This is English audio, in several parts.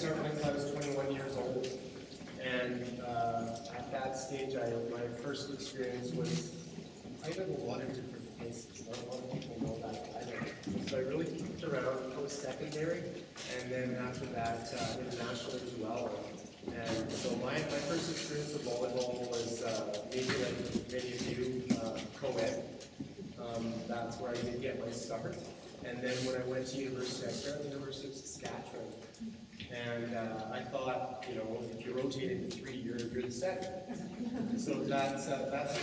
start until I was 21 years old, and at that stage, my first experience was played at a lot of different places. Not a lot of people know that either. So I really kicked around post-secondary, and then after that, internationally as well. And so my first experience with volleyball was maybe like many of you, co-ed. That's where I did get my start. And then when I went to university, I started at the University of Saskatchewan. And I thought, you know, if you rotate into 3 years, you're the second. So that's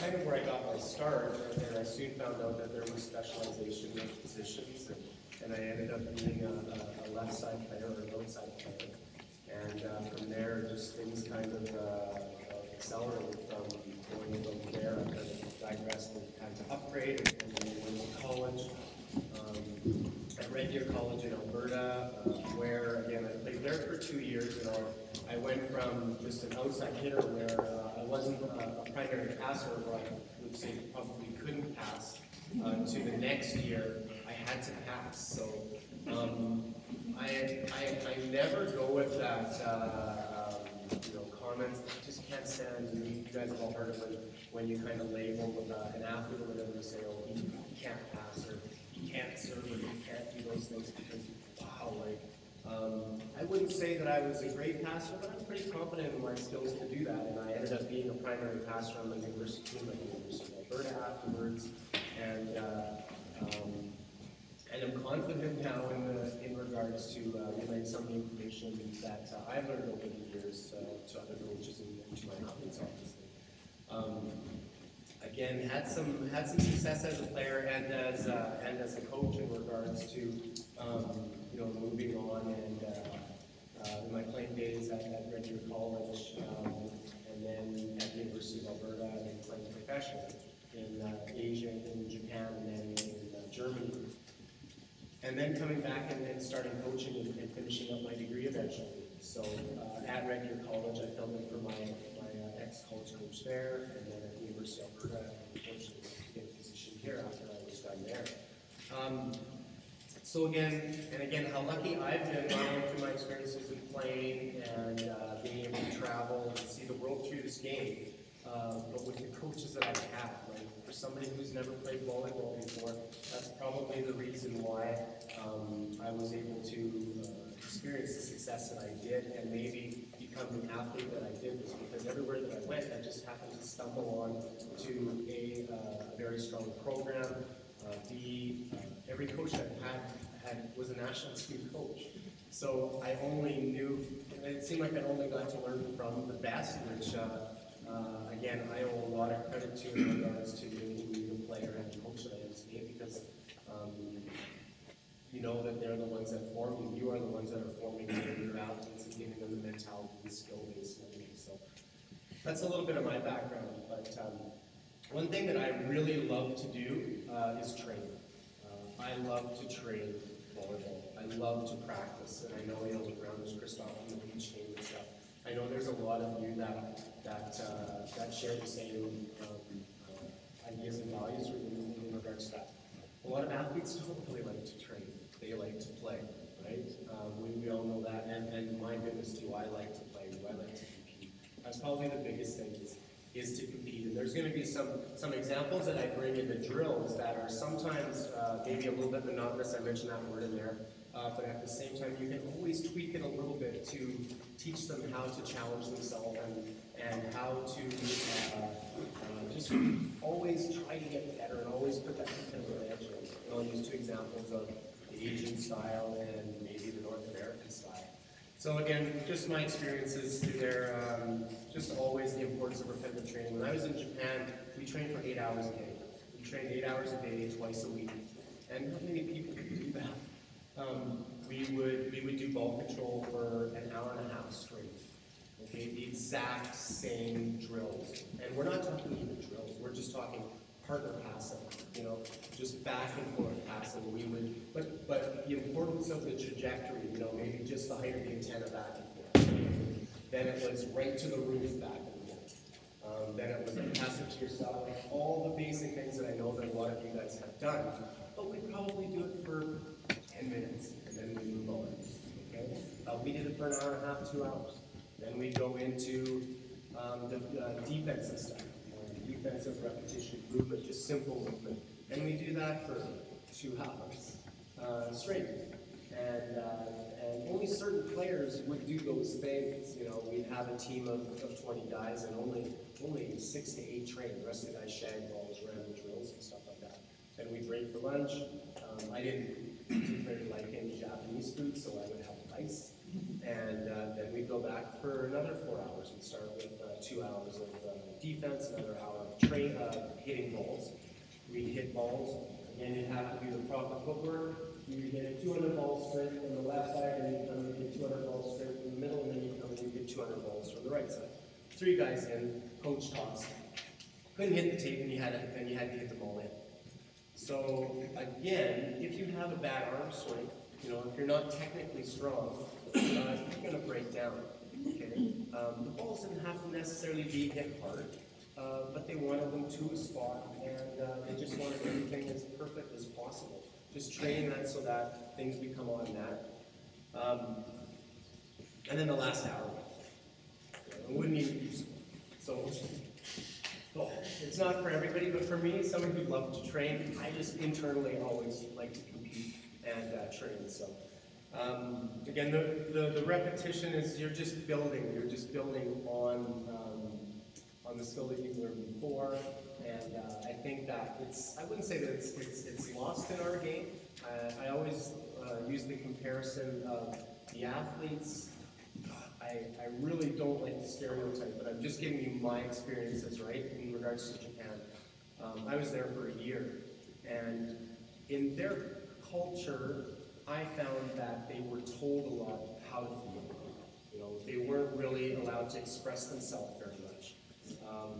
kind of where I got my start. And I soon found out that there was specialization in positions. And I ended up being a left side player or a right side player. And from there, just things kind of accelerated from going from there. I kind of digressed and had to upgrade and then went to college. At Red Deer College in Alberta, where again I played there for 2 years. You know, I went from just an outside hitter where I wasn't a primary passer, where I would say probably couldn't pass, to the next year I had to pass. So I never go with that you know, comments. I just can't stand. You guys have all heard of it when you kind of label an athlete or whatever, to say, oh, he can't pass, or he can't serve, or he can't do those things because, wow, like, I wouldn't say that I was a great passer, but I'm pretty confident in my skills to do that. And I ended up being a primary passer on the university team at the University of Alberta afterwards, and I'm confident now in regards to relaying some of the information that I've learned over the years to other coaches and to my athletes, obviously. Again, had some success as a player and as a coach in regards to you know, moving on and in my playing days at Red Deer College, and then at the University of Alberta, and playing professionally in Asia, in Japan, and then in Germany. And then coming back and starting coaching and finishing up my degree eventually. So at Red Deer College, I filled in for my ex-college coach there, and then at the University of Alberta, I unfortunately to get a position here after I was done there. So again, how lucky I've been not only through my experiences in playing and being able to travel and see the world through this game, but with the coaches that I've had. Like, for somebody who's never played volleyball before, that's probably the reason why I was able to experience the success that I did and maybe become the athlete that I did, was because everywhere that I went, I just happened to stumble on to a very strong program. Every coach I've had was a national team coach. So I only knew, it seemed like I only got to learn from the best, which again, I owe a lot of credit to in regards to being the player and the coach that I am today, because you know that they're the ones that form you. You are the ones that are forming your athletes and giving them the mentality, the skill base, and everything. So that's a little bit of my background. But one thing that I really love to do is train. I love to train volleyball. I love to practice, and I know, you know, around this Christoph and the beach game and stuff. I know there's a lot of you that share the same ideas and values in regards to that. A lot of athletes don't really like to train; they like to play, right? We all know that, and my goodness, do I like to play? Do I like to compete? That's probably the biggest thing is to compete. And there's going to be some examples that I bring in the drills that are sometimes maybe a little bit monotonous. I mentioned that word in there. But at the same time, you can always tweak it a little bit to teach them how to challenge themselves and how to just always try to get better and always put that competitive edge in. And I'll use two examples of the Asian style and maybe the North American style. So again, just my experiences through there, just always the importance of repetitive training. When I was in Japan, we trained for 8 hours a day. We trained 8 hours a day, twice a week. And not many people could do that. We would do ball control for an hour and a half straight. Okay, the exact same drills. And we're not talking even drills, we're just talking partner passing, you know, just back and forth passing. We would, but the importance of the trajectory, you know, maybe just the height of the antenna back and forth. Then it was right to the roof back and forth. Then it was pass it to yourself, like all the basic things that I know that a lot of you guys have done. But we probably do it for 10 minutes and then we move on. Okay? we did it for an hour and a half, 2 hours. Then we go into the defensive stuff, defensive repetition, movement, just simple movement. And we do that for 2 hours straight. And only certain players would do those things. You know, we'd have a team of 20 guys and only 6 to 8 train. The rest of the guys shag balls, random drills and stuff like that. Then we'd break for lunch. I didn't particularly like any Japanese food, so I would have rice. And then we'd go back for another 4 hours. We'd start with 2 hours of defense, another hour of hitting balls. We'd hit balls. Again, you'd have to do the proper footwork. You hit 200 balls straight from the left side, and you come and hit 200 balls straight from the middle, and then you come and you hit 200 balls from the right side. 3 guys in, coach toss. Couldn't hit the tape, and then you had to hit the ball in. So again, if you have a bad arm swing, you know, if you're not technically strong, you're going to break down. Okay? The balls didn't have to necessarily be hit hard, but they wanted them to a spot, and they just wanted everything as perfect as possible. Just train that so that things become automatic. And then the last hour, it wouldn't even be so. It's not for everybody, but for me, someone who loves to train, I just internally always like to compete and train. So again, the repetition is you're just building on the skill that you've learned before. And I think that I wouldn't say that it's lost in our game. I always use the comparison of the athletes. I really don't like the stereotype, but I'm just giving you my experiences, right, in regards to Japan. I was there for a year, and in their culture, I found that they were told a lot how to feel. You know, they weren't really allowed to express themselves very much.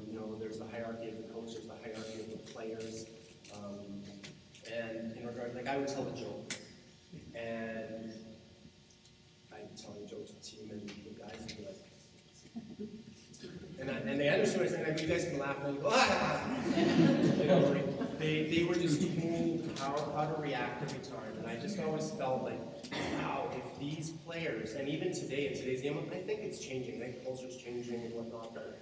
You know, there's the hierarchy of the coach, there's the hierarchy of the players, and in regard, like I would tell a joke, and I'd tell a joke to the team, and the guys would be like, and they understood what I said, and you guys can laugh, and go, ah! You know, like, they were just told how to react every time, and I just always felt like, wow, if these players, and even today, in today's game, I think it's changing, I think culture's changing and whatnot, but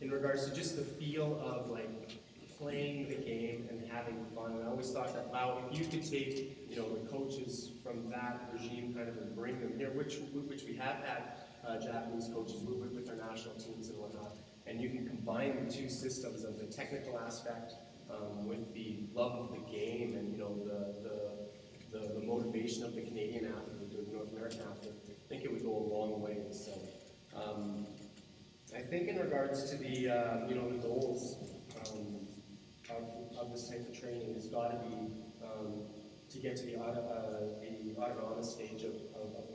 in regards to just the feel of like playing the game and having fun. And I always thought that, wow, if you could take, you know, the coaches from that regime kind of and bring them here, which we have had Japanese coaches with their national teams and whatnot, and you can combine the two systems of the technical aspect with the love of the game and, you know, the motivation of the Canadian athlete or the North American athlete, I think it would go a long way. So. I think in regards to the, you know, the goals of this type of training has got to be to get to the autonomous stage of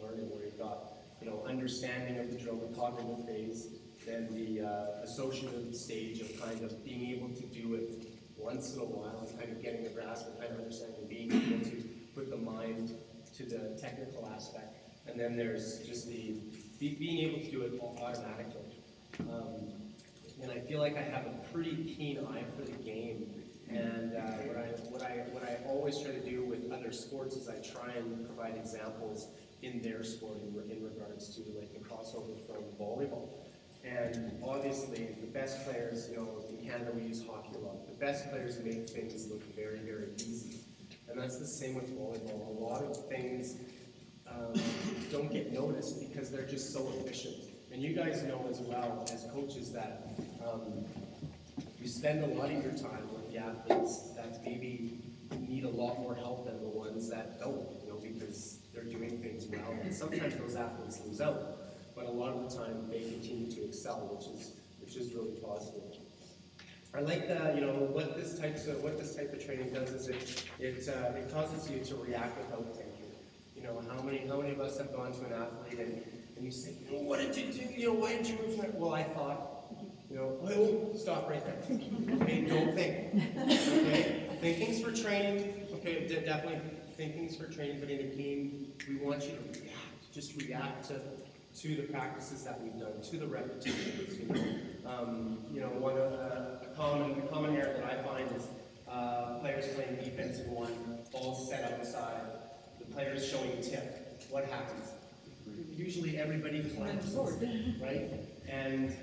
learning, where you've got, you know, understanding of the drill, the cognitive phase, then the associative stage of kind of being able to do it once in a while and kind of getting the grasp and kind of understanding, being able to put the mind to the technical aspect, and then there's just the being able to do it automatically. And I feel like I have a pretty keen eye for the game, and what I always try to do with other sports is I try and provide examples in their sport in regards to like the crossover from volleyball. And obviously, the best players, you know, in Canada we use hockey a lot. The best players make things look very, very easy, and that's the same with volleyball. A lot of things don't get noticed because they're just so efficient. And you guys know as well, as coaches, that you spend a lot of your time with the athletes that maybe need a lot more help than the ones that don't, you know, because they're doing things well. And sometimes those athletes lose out, but a lot of the time they continue to excel, which is really positive. I like that, you know, what this type of training does is it causes you to react without thinking. You know, how many of us have gone to an athlete and you say, you know, what did you do? You know, why did you move from that? Well, I thought, you know, oh, stop right there. Okay, don't think. Okay, thinking's for training. Okay, definitely thinking's for training, but in a game, we want you to react. Just react to the practices that we've done, to the repetitions. You know, a common error that I find is players playing defense in one, balls set outside, the player's showing a tip. What happens? usually everybody collapses, right? And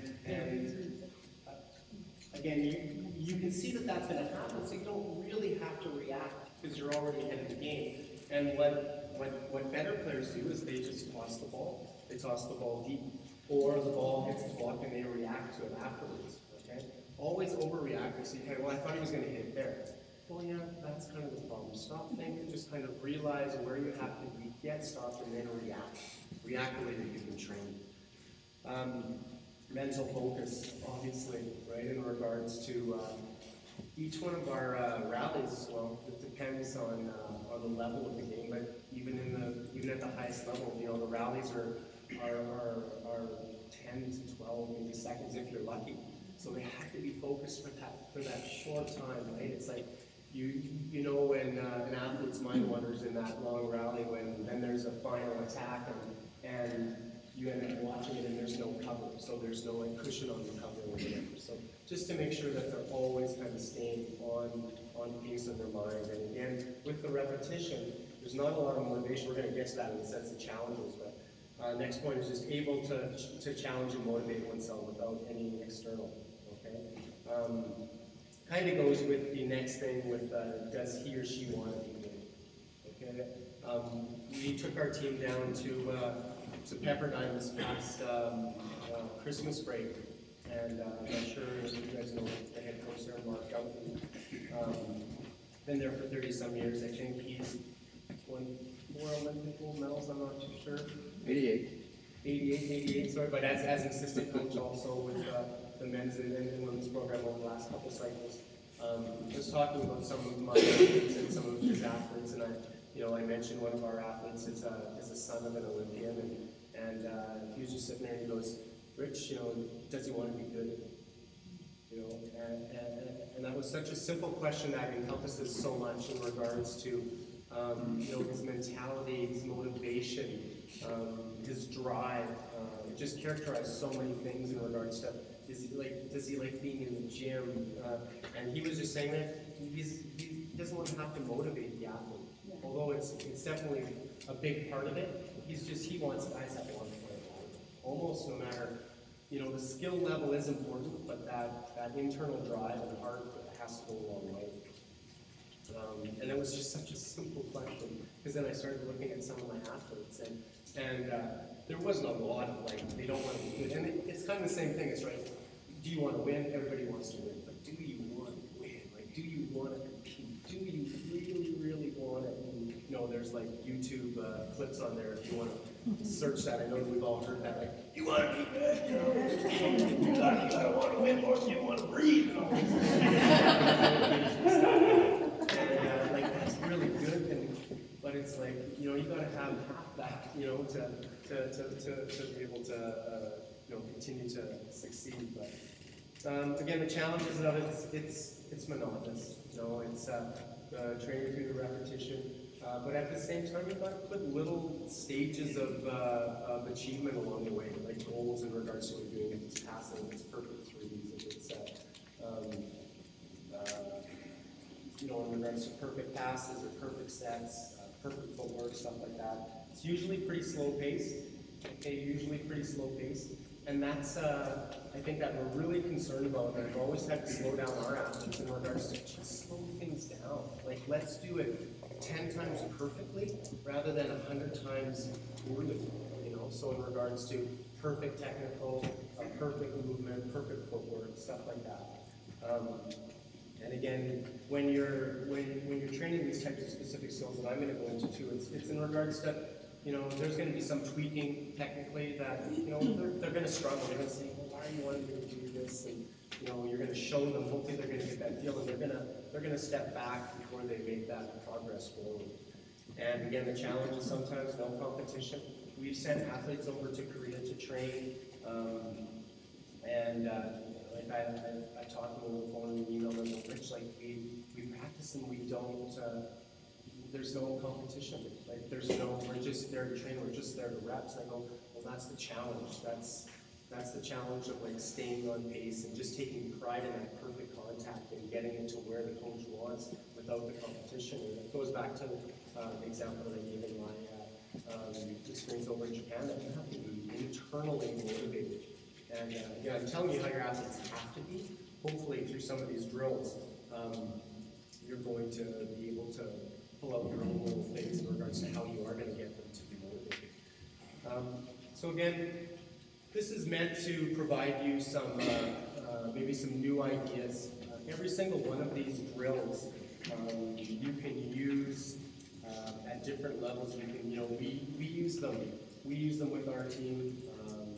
again, you can see that that's going to happen, so you don't really have to react because you're already ahead of the game. And what better players do is they just toss the ball. They toss the ball deep, or the ball hits the block and they react to it afterwards. Okay? Always overreact. So you kind of, well, I thought he was going to hit it there. Well, yeah, that's kind of the problem. Stop thinking, just kind of realize where you have to be, get stopped, and then react. React the way that you've been trained. Mental focus, obviously, right, in regards to each one of our rallies. Well, it depends on the level of the game, but even at the highest level, you know, the rallies are 10 to 12 maybe seconds if you're lucky. So they have to be focused for that short time, right? It's like you know when an athlete's mind wanders in that long rally, when then there's a final attack and you end up watching it and there's no cover, so there's no like cushion on the cover or whatever. So just to make sure that they're always kind of staying on pace in their mind. And again, with the repetition, there's not a lot of motivation. We're going to get to that in the sense of challenges, but next point is just able to challenge and motivate oneself without any external. Okay, kind of goes with the next thing with does he or she want to be good? Okay, we took our team down to Pepperdine this past Christmas break, and I'm not sure if you guys know the head coach there, Mark Duncan. Been there for 30-some years. I think he's won 4 Olympic gold medals, I'm not too sure. 88, sorry, but as an assistant coach also with the men's and women's program over the last couple cycles. Just talking about some of my athletes and some of his athletes, and I mentioned one of our athletes is a son of an Olympian, and he was just sitting there and he goes, Rich, does he want to be good? And that was such a simple question that encompasses so much in regards to his mentality, his motivation, his drive. It just characterized so many things in regards to does he like being in the gym? And he was just saying that he doesn't want to have to motivate the athlete. Yeah. Although it's definitely a big part of it, he wants guys that want to play almost no matter, the skill level is important, but that internal drive and heart has to go a long way. And it was just such a simple question, because then I started looking at some of my athletes, and there wasn't a lot of they don't want to be good. And it's kind of the same thing. It's right. Do you want to win? Everybody wants to win, but do you want to win? Do you want to compete? Do you really, really want it? And, there's YouTube clips on there if you want to search that. I know that we've all heard that. You want to be good? You gotta want to win more than you want to breathe. That's really good, but it's you got to have half that, to be able to, continue to succeed. But again, the challenges of it's monotonous. It's training through the repetition. But at the same time, you've got to put little stages of achievement along the way, like goals in regards to what you're doing. If it's passing, if it's perfect threes, if it's in regards to perfect passes or perfect sets, perfect footwork, stuff like that. It's usually pretty slow paced. And that's, I think that we're really concerned about, and I've always had to slow down our athletes in regards to just slow things down. Let's do it 10 times perfectly rather than 100 times poorly, So in regards to perfect technical, a perfect movement, perfect footwork, stuff like that. And again, when you're training these types of specific skills that I'm going to go into too, it's in regards to, there's going to be some tweaking technically that, they're going to struggle. They're going to say, well, why are you wanting me to do this? And, you're going to show them, hopefully they're going to get that feel, and they're going to step back before they make that progress forward. And again, the challenge is sometimes no competition. We've sent athletes over to Korea to train, I talked to them on the phone and emailed them, Rich, we practice and we don't, there's no competition. We're just there to train, we're just there to reps. And I go, well, that's the challenge. That's the challenge of staying on pace and just taking pride in that perfect contact and getting it to where the coach wants without the competition. And it goes back to the example that I gave in experience over in Japan, that you have to be internally motivated. And yeah, I'm telling you how your athletes have to be. Hopefully through some of these drills, you're going to be able to pull out your own little things in regards to how you are going to get them to be motivated. So again, this is meant to provide you some, maybe some new ideas. Every single one of these drills you can use at different levels. You can, we use them. We use them with our team.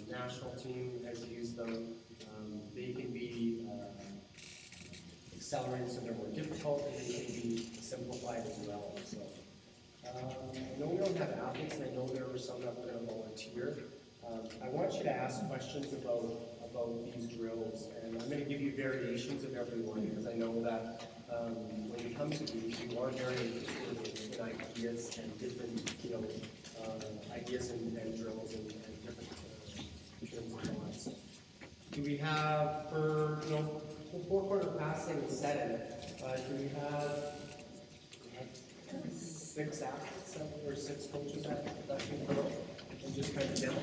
National team has used them. They can be accelerated so they're more difficult, and they can be simplified as well. So, I know we don't have athletes, and I know there were some that were going to volunteer. I want you to ask questions about these drills, and I'm going to give you variations of every one, because I know that when it comes to these, you are very interested in ideas and different, ideas and drills and different terms and thoughts. Do we have, for four-corner passing and setting, do we have 6 athletes or 6 coaches at that can go and just kind of demo?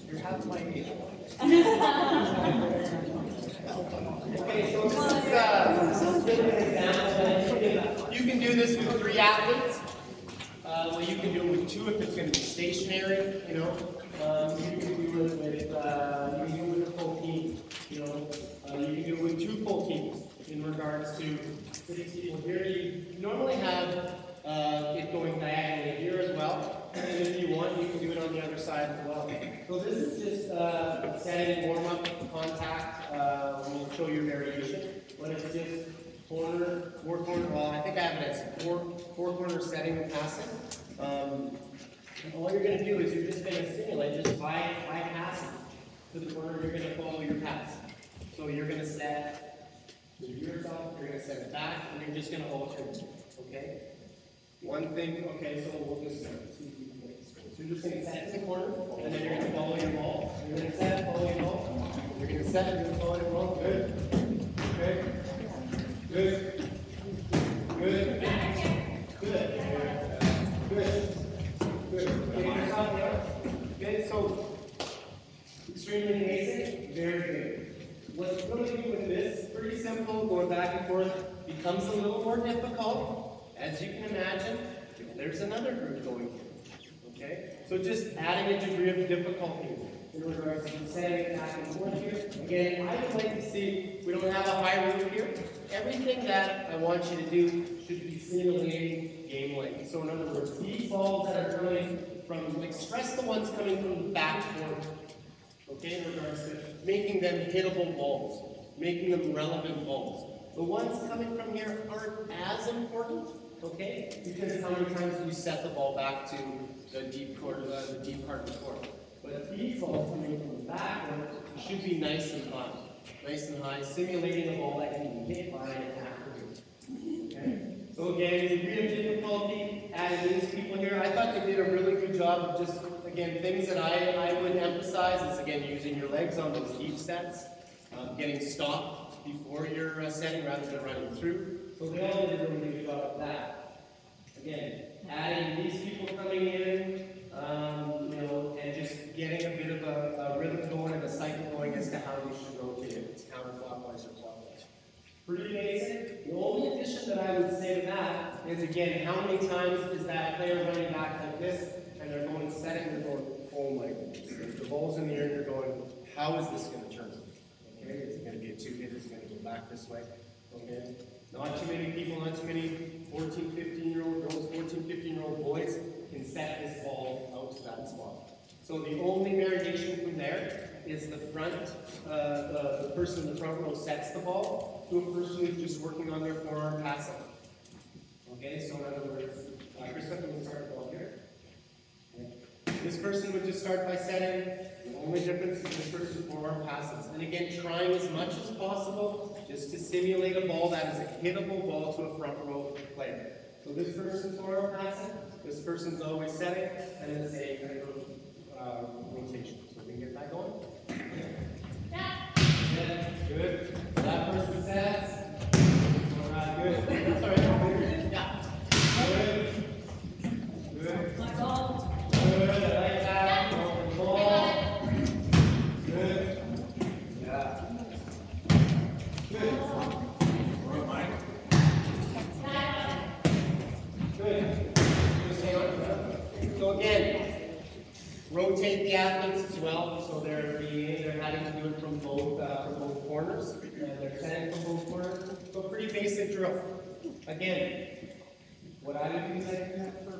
You're half my age. Okay, so this is a bit of an example. You can do this with 3 athletes. Well, you can do it with 2 if it's going to be stationary. You can do it with a full team. You can do it with 2 full teams. In regards to these people here, you normally have it going diagonally here as well. And if you want, you can do it on the other side as well. So this is just setting warm-up contact. We'll show you a variation. When it's just corner, 4-corner, well, I think I have it as 4-corner setting and passing. And all you're going to do is you're just going to simulate just by passing to the corner. You're going to follow your pass. So you're going to set yourself, you're going to set it back, and you're just going to alternate. Okay? One thing, okay, so we'll just see if we can make this go. So you're just going to set in the corner, and then you're going to follow your ball. You're going to set, follow your ball. You're going to set, you're going to follow your ball. Good. Okay. Good. Good. Good. Good. Good. Okay, so extremely basic, very good. What you're going to do with this, pretty simple, going back and forth, becomes a little more difficult, as you can imagine, if there's another group going here. Okay? So just adding a degree of difficulty in regards to setting it back and forth here. Again, I would like to see, we don't have a high root here. Everything that I want you to do should be simulating game length. So in other words, these balls that are coming from, like, stress the ones coming from the back forward. Okay, in regards to making them hittable balls, making them relevant balls. The ones coming from here aren't as important, okay, because how many times do you set the ball back to the deep part of the court? But these balls coming from the backward should be nice and high, simulating a ball that can be hit by an attacker. Okay? So again, degree of difficulty, adding these people here. I thought they did a really good job of just, again, things that I would emphasize is, again, using your legs on those deep sets, getting stopped before you're setting rather than running through. So they all did a really good job of that. Again, adding these people coming in, and just getting a bit of a rhythm going and a cycle going as to how you should rotate it. It's counterclockwise or clockwise. Pretty basic. The only addition that I would say to that is, again, how many times is that player running back like this, and they're going setting, they're going, oh my goodness. The ball's in the air, and you're going, how is this going to turn? Okay, is it going to be a 2-hit? Is it going to go back this way? Okay, not too many people, not too many 14, 15-year-old girls, 14, 15-year-old boys can set this ball out to that spot. So the only variation from there is the the person in the front row sets the ball to a person who's just working on their forearm passing. Okay, so in other words, Christopher will start the ball here. This person would just start by setting. The only difference is this person's forearm passes. And again, trying as much as possible just to simulate a ball that is a hittable ball to a front row player. So this person's forearm passing, this person's always setting, and then the same kind of rotation. So we can get that going. Yeah. Good. That person sets. Good. That's all right. Yeah. Good. Good. Good. I like that. Open ball. Good. Yeah. Good. Good. Just hang on. So again, rotate the athletes as well. So they're having to do it from both corners. They're setting from both corners. So pretty basic drill. Again, what I would do is I do that for,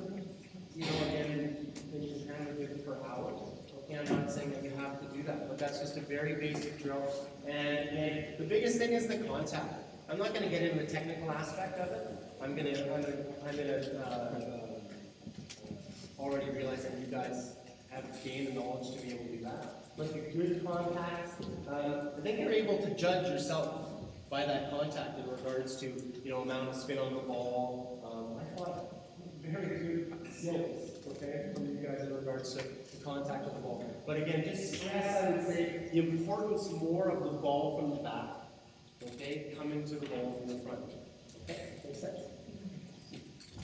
again, you can kind of do it for hours. Okay, I'm not saying that you have to do that, but that's just a very basic drill. And the biggest thing is the contact. I'm not going to get into the technical aspect of it. I'm going to already realize that you guys have gained the knowledge to be able to do that. But the good contacts, I think you're able to judge yourself by that contact in regards to, amount of spin on the ball. I thought very good skills, okay, from you guys in regards to the contact with the ball. But again, just stress, I would say, the importance more of the ball from the back, okay, coming to the ball from the front. Okay, makes sense?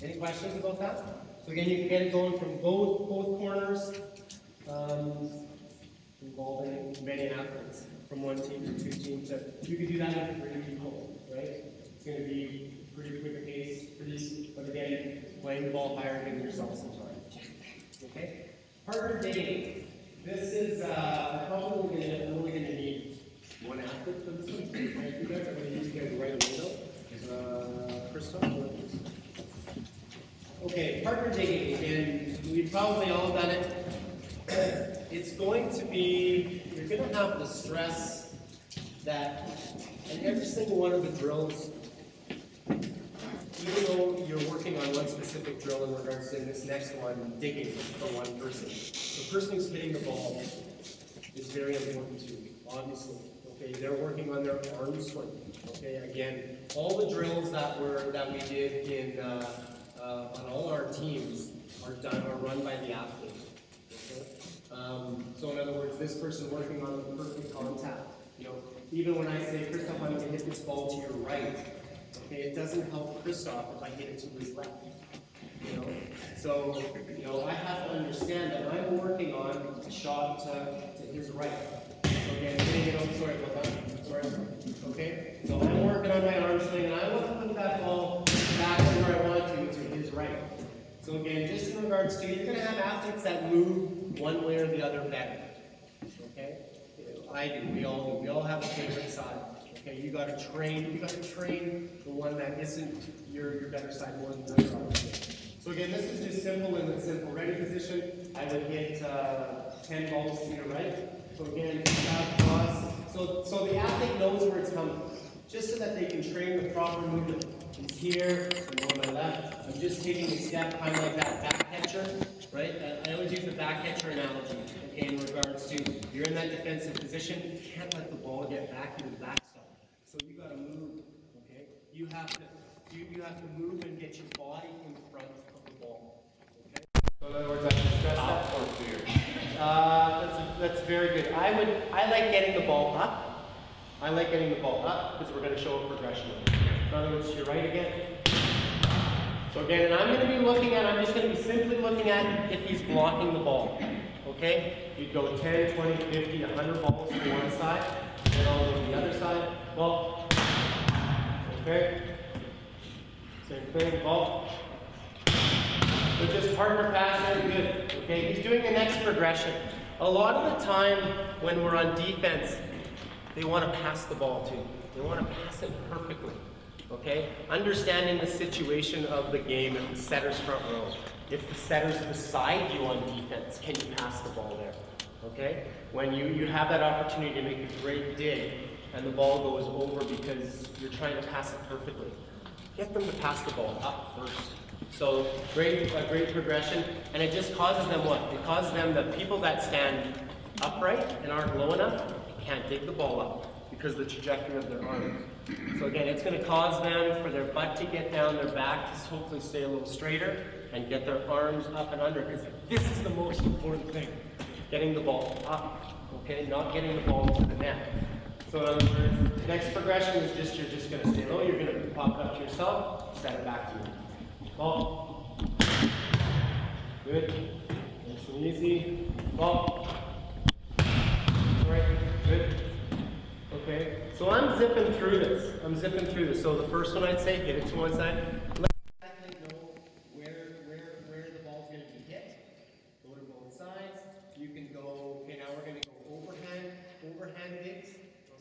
Any questions about that? So again, you can get it going from both corners, involving many athletes, from one team to two teams. So you can do that with 3 people, right? It's going to be pretty quick pace, but again, playing the ball higher, giving yourself some time. Okay? Partner dating. This is probably only going to need 1 athlete for this one. You guys are going to use the right window. Christoph? Okay, partner dating. And we've probably all done it. It's going to be, you're going to have the stress that in every single one of the drills, even though you're working on one specific drill in regards to this next one, digging for one person, the person who's hitting the ball is very important too, obviously. Okay, they're working on their arm swing. Okay, again, all the drills that we did in on all our teams are run by the athlete. So in other words, this person working on the perfect contact. Even when I say, Christoph, I'm going to hit this ball to your right, okay, it doesn't help Christoph if I hit it to his left. So I have to understand that I'm working on a shot to his right. So again, sorry about that. Sorry. Okay. So I'm working on my arm swing, and I want to put that ball back where I want to his right. So again, just in regards to, you're going to have athletes that move one way or the other better. Okay? I do. We all do. We all have a favorite side. Okay? You got to train the one that isn't your better side more than the other side. So again, this is just simple in the simple ready position. I would hit 10 balls to your right. So again, cross. So the athlete knows where it's coming, just so that they can train the proper movement. He's here, I'm on my left. I'm just taking a step, kind of like that back catcher, right? I always use the back catcher analogy, okay, in regards to you're in that defensive position, you can't let the ball get back into the backstop. So you got to move, okay? You have to move and get your body in front of the ball. Okay? So in other words, I can stress that for you. That's very good. I like getting the ball up. I like getting the ball up because we're going to show a progression. In other words, to your right again. So again, and I'm just going to be simply looking at if he's blocking the ball. Okay? You'd go 10, 20, 50, 100 balls to one side, and I'll go to the other side. Ball. Okay? Same thing, ball. So just partner passing, good. Okay? He's doing the next progression. A lot of the time when we're on defense, they want to pass the ball too. They want to pass it perfectly. Okay? Understanding the situation of the game, if the setter's front row, if the setter's beside you on defense, can you pass the ball there? okay? When you have that opportunity to make a great dig and the ball goes over because you're trying to pass it perfectly, get them to pass the ball up first. So a great progression, and it just causes them what? It causes them, the people that stand upright and aren't low enough can't dig the ball up because of the trajectory of their arms. So again, it's going to cause them for their butt to get down, their back to hopefully stay a little straighter, and get their arms up and under, because this is the most important thing, getting the ball up, okay, not getting the ball into the net. So in other words, the next progression is just, you're just going to stay low, you're going to pop up to yourself, set it back to you. Ball. Good. Nice and easy. Ball. Alright, good. Okay, so I'm zipping through this. So the first one I'd say, hit it to one side. Let exactly know where the ball's going to be hit. Go to both sides. You can go, okay, now we're going to go overhand digs.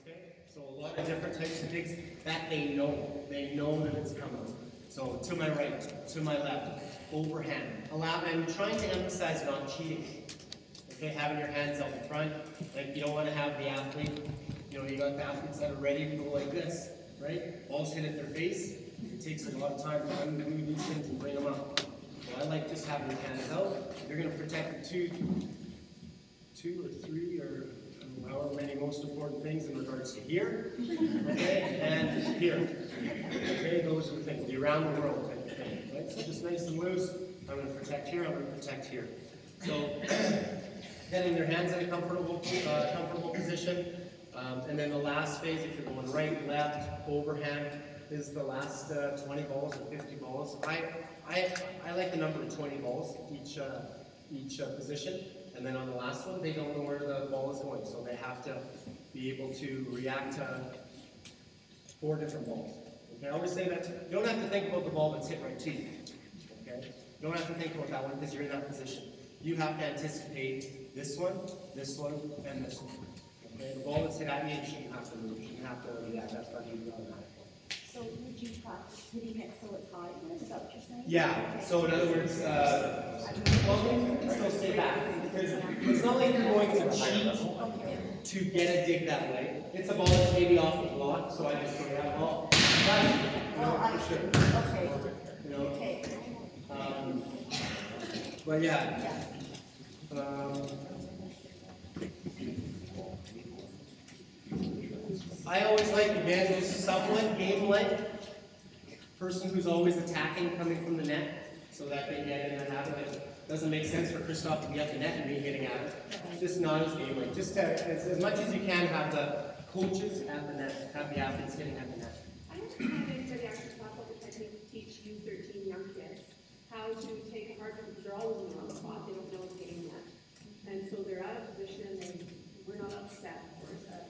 Okay, so a lot of different types of digs that they know that it's coming. So to my right, to my left, overhand. I'm trying to emphasize not cheating. Okay, having your hands out in front. Like, you don't want to have the athlete, you got the athletes that are ready to go like this, right? Balls hit at their face. It takes a lot of time to undo these things and bring them up. So I like just having your hands out. You're going to protect the two or three or however many most important things in regards to here, okay, and here. Okay, those are the things, the around the world type of thing, right? So just nice and loose. I'm going to protect here, I'm going to protect here. So getting their hands in a comfortable position. And then the last phase, if you're going right, left, overhand, is the last 20 balls or 50 balls. I like the number of 20 balls each position. And then on the last one, they don't know where the ball is going, so they have to be able to react to 4 different balls. Okay, I always say that you don't have to think about the ball that's hit right to you. Okay, you don't have to think about that one because you're in that position. You have to anticipate this one, and this one. Okay, the ball that's hit at you, you shouldn't have to move. You shouldn't have to react. That's why you do automatic. So would you practice hitting it so it's high? Is that what you're saying? Yeah. So in other words, well, let's still stay back because it's not like you're going to cheat to get a dig that way. It's a ball that's maybe off the block, so I just throw that ball. For sure. Okay. Okay. But yeah. I always like, again, those somewhat game-like person who's always attacking coming from the net so that they get in and out of it. Doesn't make sense for Christoph to be at the net and me hitting at it. Just not as game-like. Just to, as much as you can, have the coaches at the net, have the athletes hitting at the net. I have a comment that actually talk about the technique to teach U13 young kids how to take a hard because they're always on the spot. They don't know what's getting net. And so they're out of position and we're not upset for example.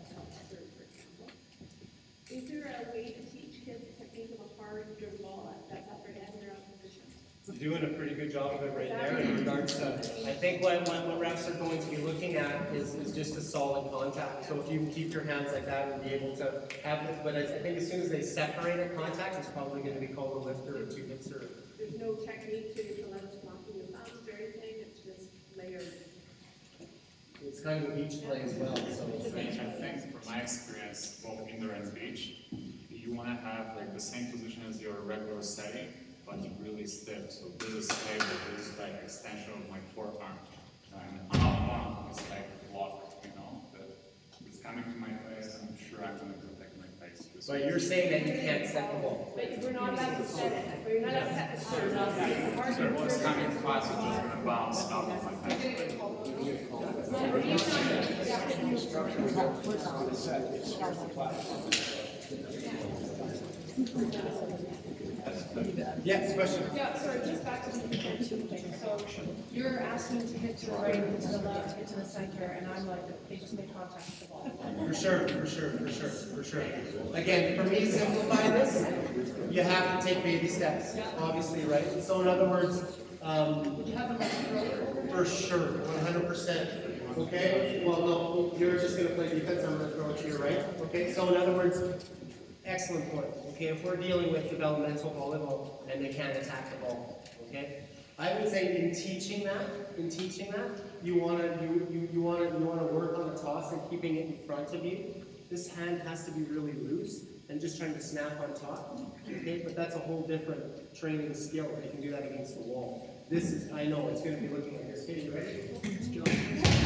Is there a way to teach kids the technique of a hard driven ball that's up their head and they're out of position? You're doing a pretty good job of it right there in regards to, I think what refs are going to be looking at is just a solid contact. So if you can keep your hands like that and be able to have it, but I think as soon as they separate a contact, it's probably going to be called a lifter or 2 hits or. There's no technique to let us blocking the thumbs or anything, it's just layered. It's kind of each play as well. So I think from my experience, both indoor and beach, you want to have like the same position as your regular setting, but really stiff. So this is stable, this is like extension of my forearm. And up one is like blocked, it's coming to my face, I'm sure I'm going to protect my face. But you're saying that you can't set the ball. But we're not allowed to set it. We're not allowed to set the serve. So what's coming fast is just going to bounce out of my face. Yes, question. Yeah, sorry, just back to the two thing. So you're asking to hit to the right, hit to the left, hit to the center, and I'm like, they just make contact with the ball. For sure. Again, for me to simplify this, you have to take baby steps, obviously, right? So in other words, Would you have them like throw for sure, 100%. Okay? Well, no, you're just going to play defense, I'm going to throw it to your right. Okay? So in other words, excellent point. Okay? If we're dealing with developmental volleyball and they can't attack the ball, okay? I would say in teaching that, you wanna work on the toss and keeping it in front of you. This hand has to be really loose and just trying to snap on top. Okay, but that's a whole different training skill. You can do that against the wall. This is, I know, it's going to be looking like this. Okay, you ready?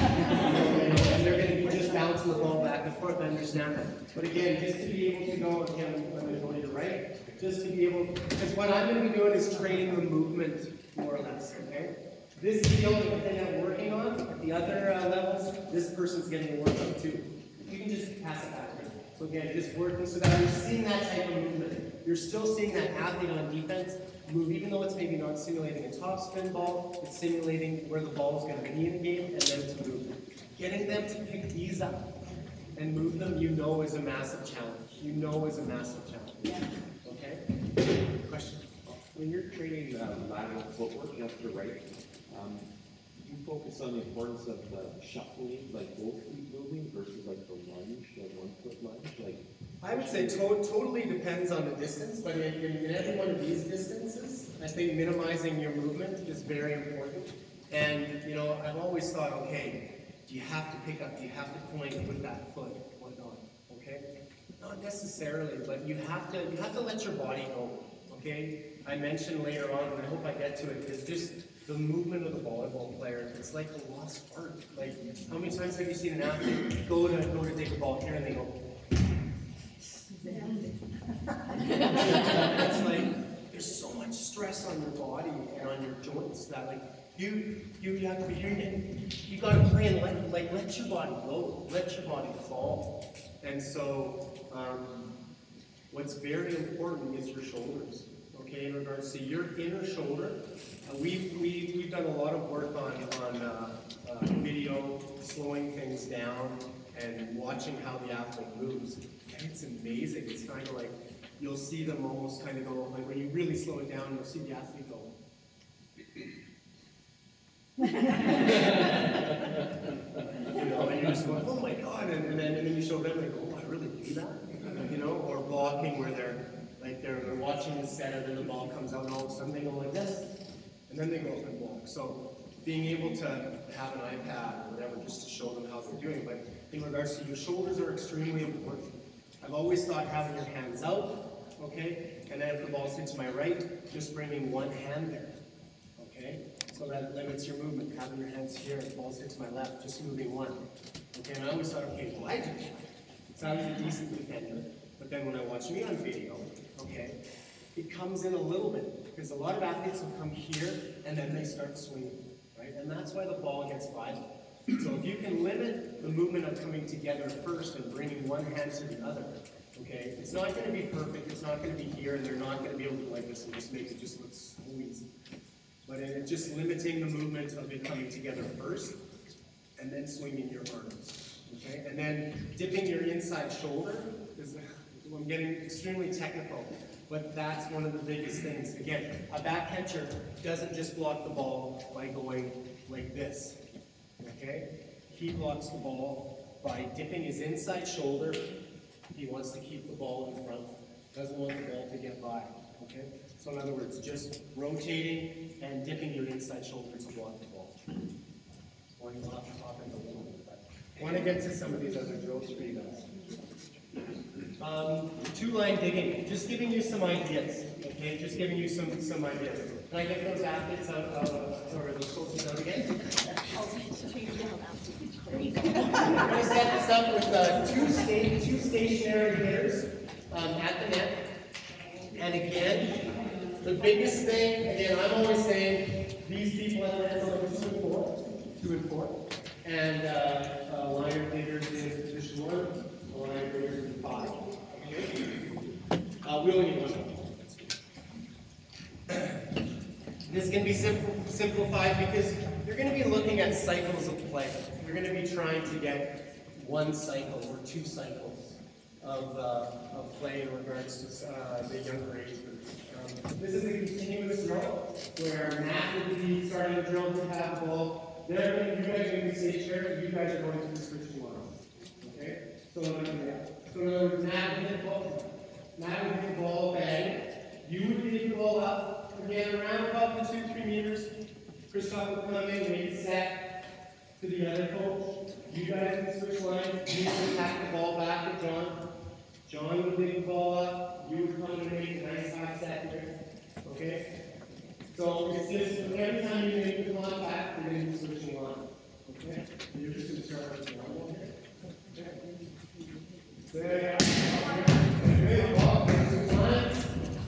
And they're going to be just bouncing the ball back and forth. I understand that. But again, just to be able to go, again, I'm going to go to the right. Just to be able, because what I'm going to be doing is training the movement, more or less, okay? This is the only thing I'm working on. At the other levels, this person's getting to work on too. You can just pass it back. So again, just working so that you're seeing that type of movement. You're still seeing that athlete on defense move, even though it's maybe not simulating a topspin ball, it's simulating where the ball is going to be in the game and then to move. Getting them to pick these up and move them, you know, is a massive challenge. You know is a massive challenge. Okay? Question? When you're training lateral footwork left to right, you focus on the importance of the shuffling, like both feet moving versus like the lunge, the 1 foot lunge, like. I would say totally depends on the distance, but in every one of these distances, I think minimizing your movement is very important. And you know, I've always thought, okay, do you have to pick up? Do you have to point with that foot or not? Okay, not necessarily, but you have to let your body go. Okay, I mentioned later on, and I hope I get to it, is just the movement of the volleyball player. It's like a lost art. Like, how many times have you seen an athlete go to take a ball here and they go? It's like there's so much stress on your body and on your joints that like you have to be hearing it. You got to play and let your body go, let your body fall. And so what's very important is your shoulders. Okay, in regards to your inner shoulder, we've done a lot of work on video, slowing things down and watching how the athlete moves. And it's amazing. It's kind of like, you'll see them almost kind of go, like when you really slow it down, you'll see the athlete go. You know, and you're just going, oh my God, and then you show them, and they go, oh, I really do that? You know, or blocking where they're watching the setter, then the ball comes out, and all of a sudden they go like this, and then they go up and block. So being able to have an iPad or whatever just to show them how they're doing, but in regards to your shoulders are extremely important. I've always thought having your hands out, okay, and then if the ball's hit to my right, just bringing one hand there, okay, so that limits your movement. Having your hands here, and the ball's hit to my left, just moving one, okay, and I always thought, okay, well I do that. So I was a decent defender, but then when I watch me on video, okay, it comes in a little bit, because a lot of athletes will come here, and then they start swinging, right, and that's why the ball gets violent. So if you can limit the movement of coming together first and bringing one hand to the other, okay, it's not going to be perfect, it's not going to be here, and they're not going to be able to do like this and just make it just look so easy. But it's just limiting the movement of it coming together first, and then swinging your arms, okay? And then dipping your inside shoulder, is, I'm getting extremely technical, but that's one of the biggest things. Again, a back catcher doesn't just block the ball by going like this. Okay? He blocks the ball by dipping his inside shoulder. He wants to keep the ball in front. Doesn't want the ball to get by. Okay? So in other words, just rotating and dipping your inside shoulder to block the ball. Going off the top end a little bit. But I want to get to some of these other drills for you guys. Two-line digging, just giving you some ideas, okay? Just giving you some ideas. Can I get those athletes out, or those coaches out again? We're going to set this up with two stationary hitters at the net. And again, the biggest thing, again, I'm always saying, these people at the net are 2 and 4. And liner diggers in position 1. Liner diggers in 5. We only need one. This can be simplified because you're going to be looking at cycles of play. You're going to be trying to get 1 cycle or 2 cycles of play in regards to the younger age group. This is a continuous drill where Matt will be starting a drill to have the ball. You guys are going to be stationary. You guys are going to be switching lines. Okay? So in other words, Matt will hit the ball. Matt would hit the ball, bang. You would hit the ball up, again, around about the 2-3 meters, Christoph will come in, make a set to the other coach. You guys can switch lines. You can attack the ball back to John. John would pick the ball up. You would come and make a nice high set here. Okay? So it's just every time you make the contact, you're going to be switching lines. Okay? You're just going to start with the elbow here. Okay? Good. Good. Ball. Switch lines.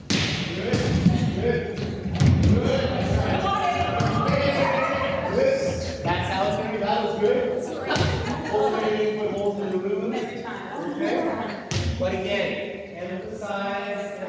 Good. Good. Good. That's how it's going to be. That was good. Put holes in the room. Okay? But again, emphasize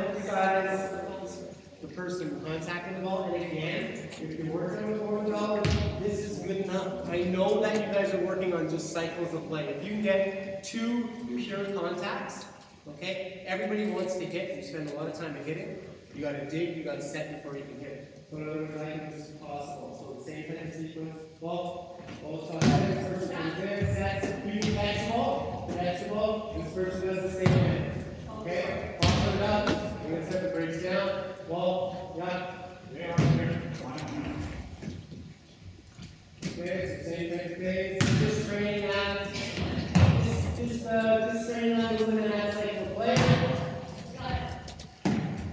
the person contacting the ball. And again, if you're working with volleyball, this is good enough. I know that you guys are working on just cycles of play. If you can get 2 pure contacts, okay, everybody wants to hit. You spend a lot of time hitting. You got to dig, you got to set before you can hit it. So in other words, I can just toss the ball. So the same kind of sequence. Ball sides, first comes in, sets, you can catch the ball, this person does the same thing. Okay? Pop it up, you're going to set the brakes down, ball, yeah. Okay, so same kind of thing. Just training that, just training that movement in that cycle play.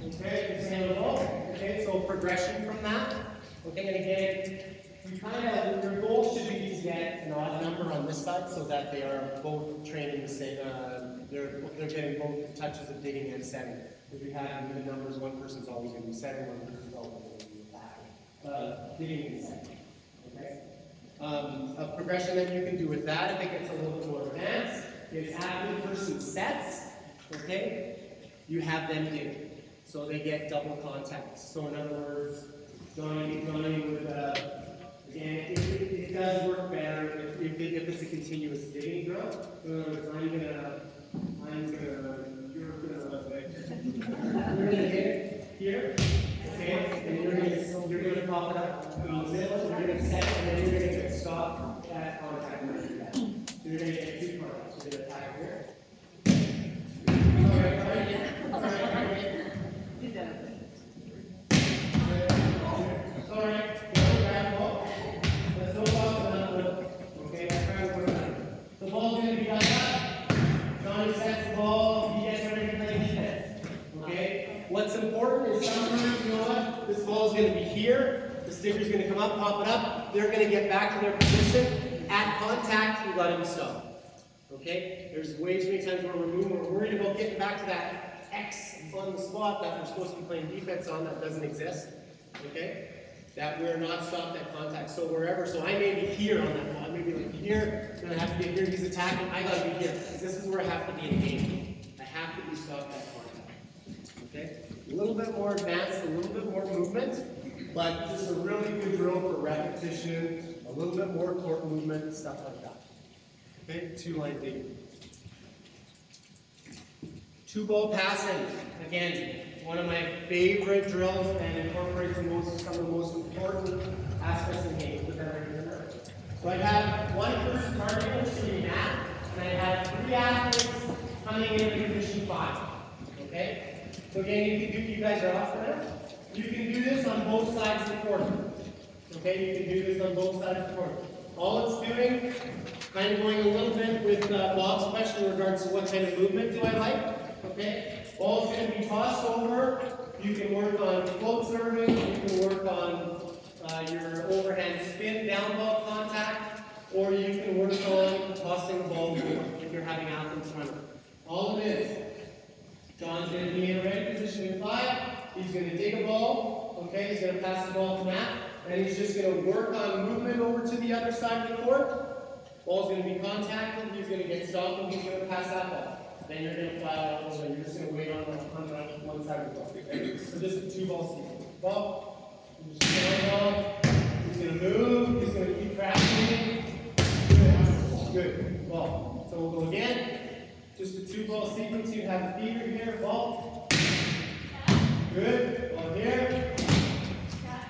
Okay, just handle the ball. Okay, so progression from that. Okay, and again, you kind of, your goal should be to get an odd number on this side so that they are both training the same, they're getting both touches of digging and setting. If you have even numbers, one person's always going to be setting, one person's always going to be digging and setting. Okay? A progression that you can do with that, if it gets a little bit more advanced, is after the person sets, okay, you have them dig. So they get double contact. So in other words, Johnny would, again, it does work better if it's a continuous digging drill. In other words, you're gonna hit it here, okay, and you're gonna pop it up in the middle, you're gonna set it, and then you're gonna stop that contact when you do that. So you're gonna get 2 contacts. You're gonna attack here. All right. Alright, grab the ball. Let's go off the okay, that's trying to work on it. The ball's going to be like that. Johnny sets the ball, he gets ready to play defense. Okay? What's important is sometimes, you know what? This ball's going to be here, the sticker's going to come up, pop it up, they're going to get back to their position. At contact, you've got to be stopped. Okay? There's way too many times where we're worried about getting back to that X on the spot that we're supposed to be playing defense on that doesn't exist. Okay? That we're not stopped at contact. So wherever, so I may be here on that ball. I may be like here, then I have to be here, he's attacking, I gotta be here. Because this is where I have to be engaged. I have to be stopped at contact. Okay? A little bit more advanced, a little bit more movement, but just a really good drill for repetition, a little bit more court movement, stuff like that. Okay? 2-line digging. 2-ball passing. Again, one of my favorite drills and incorporates some of the most important aspects of the game. So I have one person targeting, which is going to be Matt, and I have 3 athletes coming in position 5. Okay? So again, you guys are off for now. You can do this on both sides of the court. Okay? You can do this on both sides of the court. All it's doing, kind of going a little bit with Bob's question in regards to what kind of movement do I like. Okay? Ball's going to be tossed over. You can work on float serving. You can work on your overhand spin, down ball contact, or you can work on tossing the ball if you're having athletes running. All it is, John's going to be in a ready position in 5. He's going to dig a ball. Okay, he's going to pass the ball to Matt, and he's just going to work on movement over to the other side of the court. Ball's going to be contacted. He's going to get stopped, and he's going to pass that ball. Then you're going to fly out over, and you're just going to wait on one side of the ball. Okay? So this is 2-ball sequence. Ball, he's just going to go. He's going to move. He's going to keep practicing. Good. Ball. So we'll go again. Just a 2-ball sequence. You have the feeder here. Ball. Good. Ball here.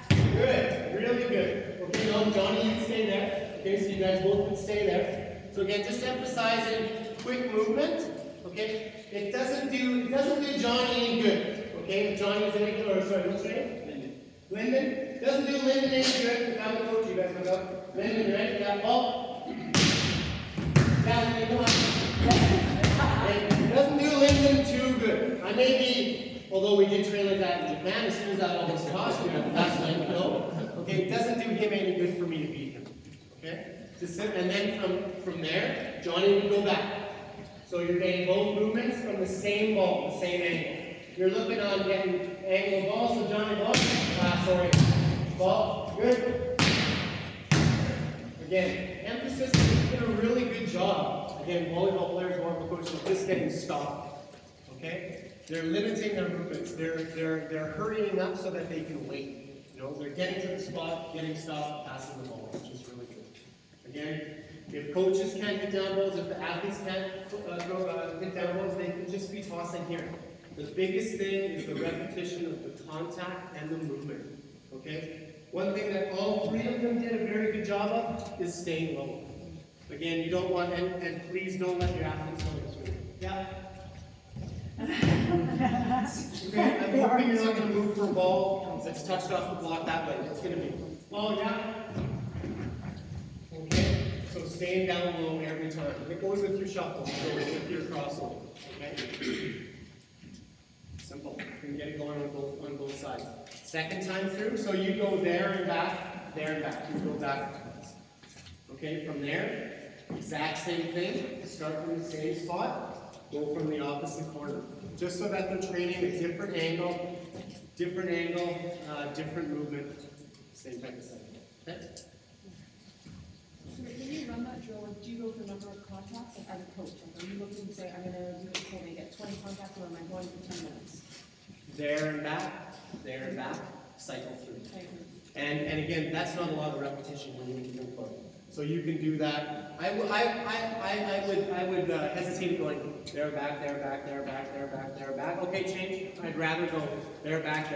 Good. Really good. Okay, now Johnny, you can stay there. Okay, so you guys both can stay there. So again, just emphasizing quick movement. Okay, it doesn't do Johnny any good. Okay, if Johnny is any good, or sorry, what's your name? Lyndon. Doesn't do Lyndon any good. If I'm the coach, you guys go. Lyndon, you ready? Yeah, ball. Yeah, come on. It doesn't do Lyndon too good. I may be, although we did train like that in Japan, as soon as that almost cost me, that's like, no. Okay, it doesn't do him any good for me to beat him. Okay? Just sit, and then from there, Johnny would go back. So you're getting both movements from the same ball, the same angle. You're looking on getting angle ball, so Johnny ball. Sorry. Ball. Good. Again, emphasis is doing a really good job. Again, volleyball players, volleyball coaches are just getting stopped. Okay? They're limiting their movements. They're hurrying up so that they can wait. You know, they're getting to the spot, getting stopped, passing the ball, which is really good. Again, if coaches can't hit down balls, if the athletes can't hit down balls, they can just be tossing here. The biggest thing is the repetition of the contact and the movement. Okay? One thing that all three of them did a very good job of is staying low. Again, you don't want, and please don't let your athletes go through. Yeah? Okay, I'm hoping you're not going to move for a ball that's touched off the block that way. It's going to be, oh yeah? Okay, so staying down low every time. It goes with your shuffle, it goes with your crossover. Okay? Simple. You can get it going on both sides. Second time through, so you go there and back, there and back. You go back. Okay, from there, exact same thing. Start from the same spot, go from the opposite corner. Just so that they're training a different angle, different movement, same type of thing. Okay? So when you run that drill, do you go for number of contacts as a coach? Like, are you looking to say, I'm going to do it until they get 20 contacts, or am I going for 10 minutes? There and back, cycle through. And again, that's not a lot of repetition when you need to think. So you can do that. I would hesitate going there, back, there, back, there, back, there, back, there, back. Okay, change. I'd rather go there, back.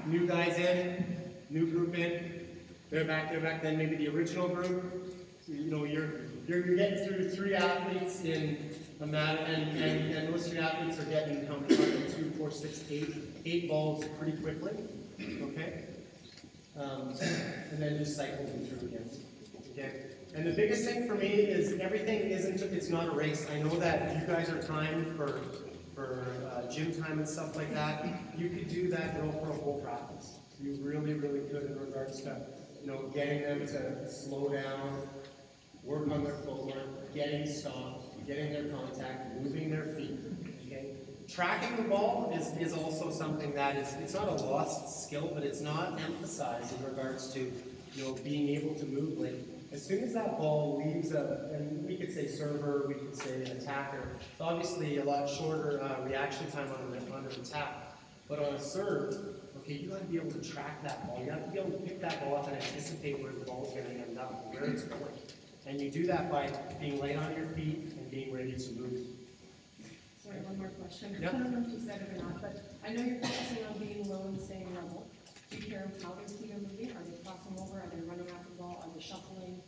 New guys in, new group in, there, back, then maybe the original group. You know, you're getting through 3 athletes in a matter, and most of your athletes are getting 2, 4, 6, 8 balls pretty quickly. Okay? And then just cycle them through again. Okay? And the biggest thing for me is it's not a race. I know that you guys are timed for gym time and stuff like that. You could do that drill for a whole practice. You really, really could in regards to, you know, getting them to slow down, work on their footwork, getting stopped, getting their contact, moving their feet. Okay? Tracking the ball is also something that it's not a lost skill, but it's not emphasized in regards to, you know, being able to move. Like, as soon as that ball leaves and we could say server, we could say attacker, it's obviously a lot shorter reaction time on an attack. But on a serve, okay, you got to be able to track that ball. You have to be able to pick that ball up and anticipate where the ball is going to end up, where it's going. And you do that by being light on your feet and being ready to move. Sorry, one more question. Yep. I don't know if you said it or not, but I know you're focusing on being low and staying level. Do you care how their feet are moving? Are they crossing over? Are they running after the ball? Are they shuffling?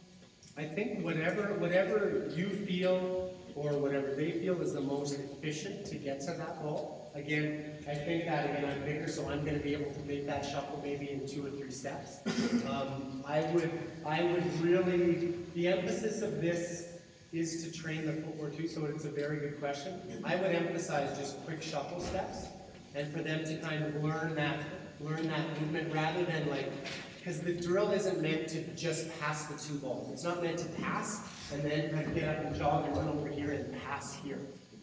I think whatever you feel or whatever they feel is the most efficient to get to that ball. Again, I think that, I'm bigger, so I'm going to be able to make that shuffle maybe in 2 or 3 steps. I would really, the emphasis of this is to train the footwork too, so it's a very good question. I would emphasize just quick shuffle steps, and for them to kind of learn that movement rather than because the drill isn't meant to just pass the 2 balls. It's not meant to pass and then kind of get up and jog and run over here and pass here.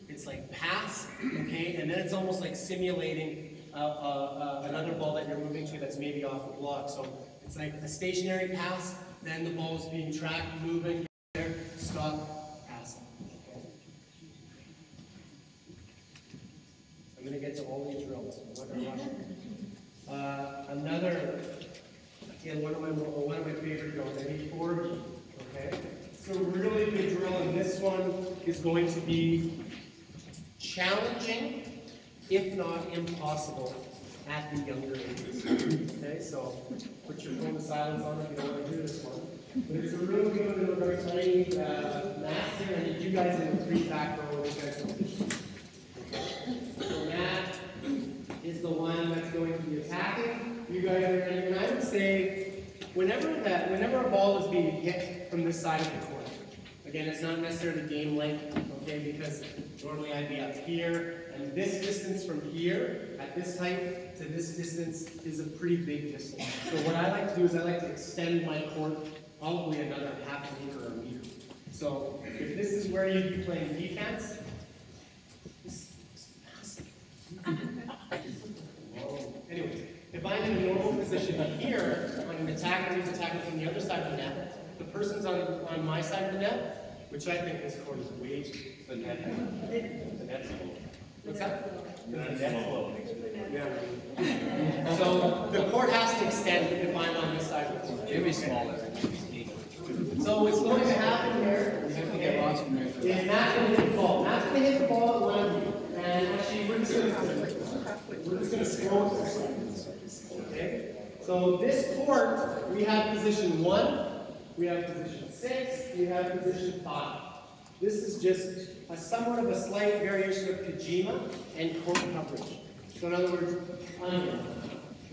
It's like pass, okay, and then it's almost like simulating another ball that you're moving to that's maybe off the block. So it's like a stationary pass, then the ball is being tracked, moving, there, stop, passing. Okay. I'm going to get to all these drills. I'm not going to rush. Another, again, one of my favorite drills. I need 4 of you. Okay. So really good drill, and this one is going to be challenging, if not impossible, at the younger ages. Okay, so put your phone to silence on if you don't want to do this one. But it's a really good one in regards to Matt's here, and you guys in the 3 back row with guys position. So Matt is the one that's going to be attacking. You guys are in your 9 say, whenever a ball is being hit from this side of the court, again, it's not necessarily game length, okay, because normally I'd be up here, and this distance from here, at this height, to this distance is a pretty big distance. So what I like to do is I like to extend my court probably another half an acre or a meter. So if this is where you'd be playing defense, this is massive. Anyway, if I'm in a normal position here, on an attacker who's attacking from the other side of the net, the person's on my side of the net, which I think this court is way too. The net, the net's low. What's that? The net's low. Yeah. So the court has to extend if I'm on this side of the court. Maybe smaller. So what's going to happen here is Matt's going to hit the ball. Matt's going to hit the ball at one of you. And actually, we're just going to scroll this. Okay? So this court, we have position 1, we have position 6, we have position 5. This is just a somewhat of a slight variation of Kojima and court coverage. So in other words, I'm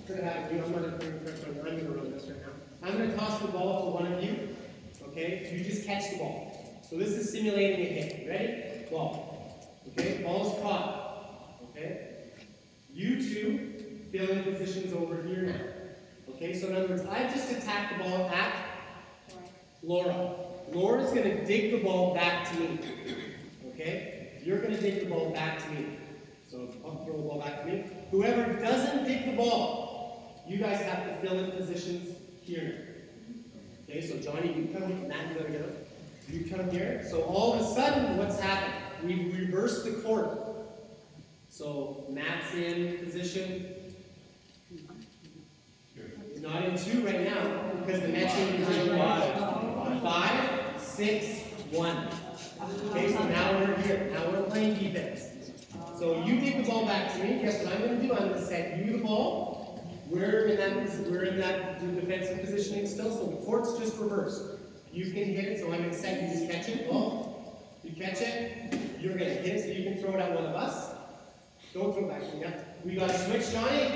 going to run this right now. I'm going to toss the ball to one of you. Okay? You just catch the ball. So this is simulating a hit. Ready? Ball. Okay? Ball's caught. Okay? You two fill in positions over here now. Okay? So in other words, I just attacked the ball at Laura. Laura's going to dig the ball back to me. Okay? You're going to dig the ball back to me. So I'll throw the ball back to me. Whoever doesn't dig the ball, you guys have to fill in positions here. Okay, so Johnny, you come here. Matt, you gotta get up. You come here. So all of a sudden, what's happened? We reversed the court. So Matt's in position. He's not in 2 right now because the net's in position 5, 6, 1. Okay, so now we're here. Now we're playing defense. So you take the ball back to me. Guess what I'm going to do? I'm going to set you the ball. We're in that defensive positioning still, so the court's just reversed. You can hit it, so I'm going to set you just catch it. Ball. You catch it. You're going to hit it, so you can throw it at one of us. Don't throw it back. We got to switch, Johnny.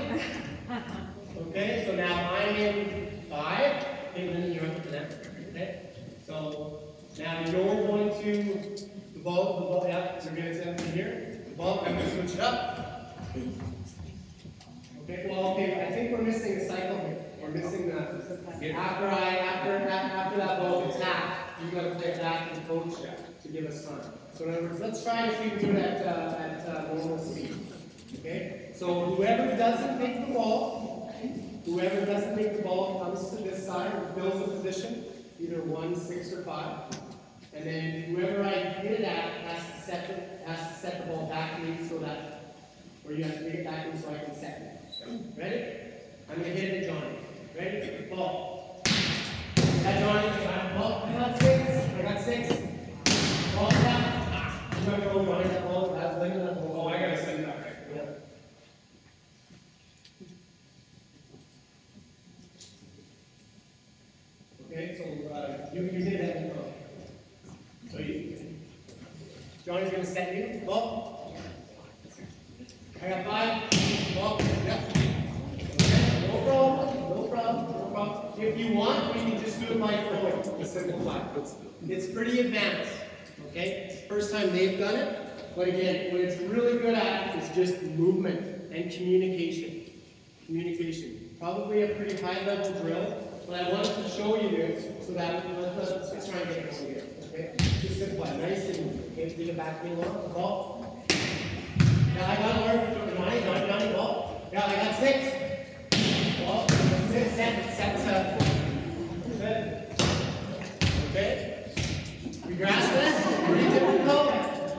Okay, so now I'm in 5. Okay, then you're up to that. Okay, so now you're going to the ball. Yeah, you're going to send it here. The ball. I'm going to switch it up. Okay, well, okay, I think we're missing a cycle here. We're missing the after that ball's attacked, you got to play it back to the coach to give us time. So in other words, let's try to see if we can do it at normal speed. Okay, so whoever doesn't take the ball comes to this side and fills a position, either 1, 6, or 5. And then whoever I hit it at has to set the ball back to me so that, or you have to take it back to me so I can set it. Ready? I'm going to hit it at Johnny. Ready? Ball. At Johnny, ball. I got 6. Ball down. You got to go behind that ball. That's limited that ball. Oh, I got to send that right. Yeah. Okay, so you hit it at the ball. So Johnny's going to set you. Ball. I got 5. Ball. Yep. Okay, no problem. If you want, we can just do it by throwing. It's simplified. It's pretty advanced. Okay? First time they've done it. But again, what it's really good at is just movement and communication. Probably a pretty high level drill. But I wanted to show you this so that let's try and get it over here. Okay? Just simplify. Nice and easy. Okay, take it back to the ball. Yeah, I got it. Johnny, ball. Yeah, I got 6. Ball. 6, 7. Okay? We grasp this?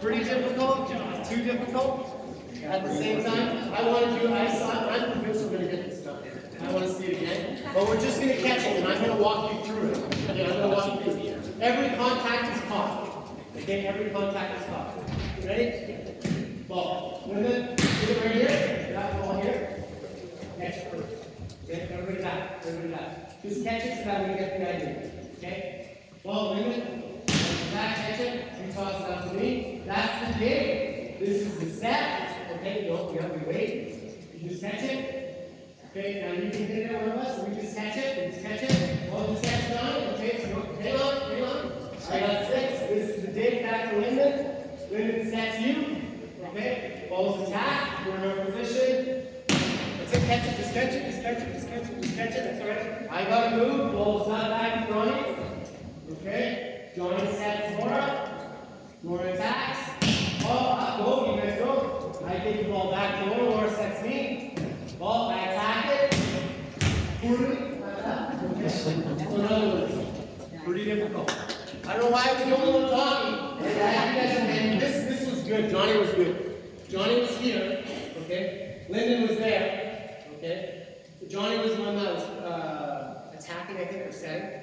Pretty difficult? Too difficult? At the same time, I'm convinced we're going to get this done. I want to see it again. But we're just going to catch it, and I'm going to walk you through it. Okay, I'm going to walk you through it. Every contact is caught. Okay, every contact is caught. Ready? Ball. Put it right here. That ball here. Catch it first. Okay, everybody back. Just catch it so that we get the idea. Okay? Ball, limit. Back, catch it. You toss it up to me. That's the game. This is the set. Okay, no, we have to wait. You just catch it. Okay, now you can hit it one of us, so we just catch it, Hold the catch on, okay, so hang on. I got 6, this is the dig back to Lyndon. Lyndon sets you, okay, ball's attack, we're in our position. That's it, catch it, just catch it, that's alright. I gotta move, ball's not back to Johnny. Okay, Johnny sets Laura attacks. Go, you guys go. I take the ball back to Laura sets me. Ball, I attack it. Poorly. Okay. So in other words, pretty difficult. I don't know why I was the only one talking. And this was good. Johnny was good. Johnny was here. Okay. Lyndon was there. Okay. Johnny was the one that was attacking, I think, or setting.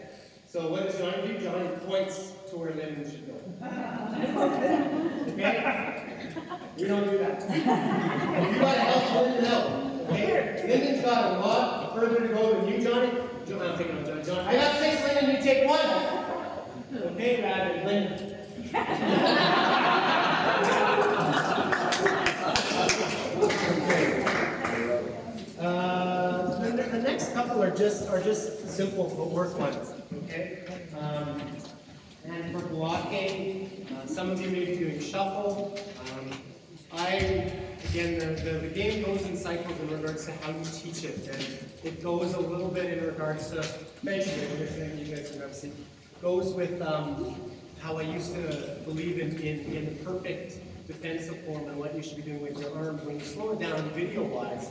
So what does Johnny do? Johnny points to where Lyndon should go. Okay? We don't do that. If you gotta help Lyndon out, okay? Lyndon's got a lot further to go than you, Johnny. I'm taking on Johnny. I got 6, Lyndon, you take 1. Okay, Rabbit, Lyndon. The next couple are just simple footwork ones. Okay? And for blocking, some of you may be doing shuffle. Again, the game goes in cycles in regards to how you teach it. And it goes a little bit in regards to, thank you guys can see, goes with how I used to believe in the perfect defensive form and what you should be doing with your arms. When you slow it down video-wise,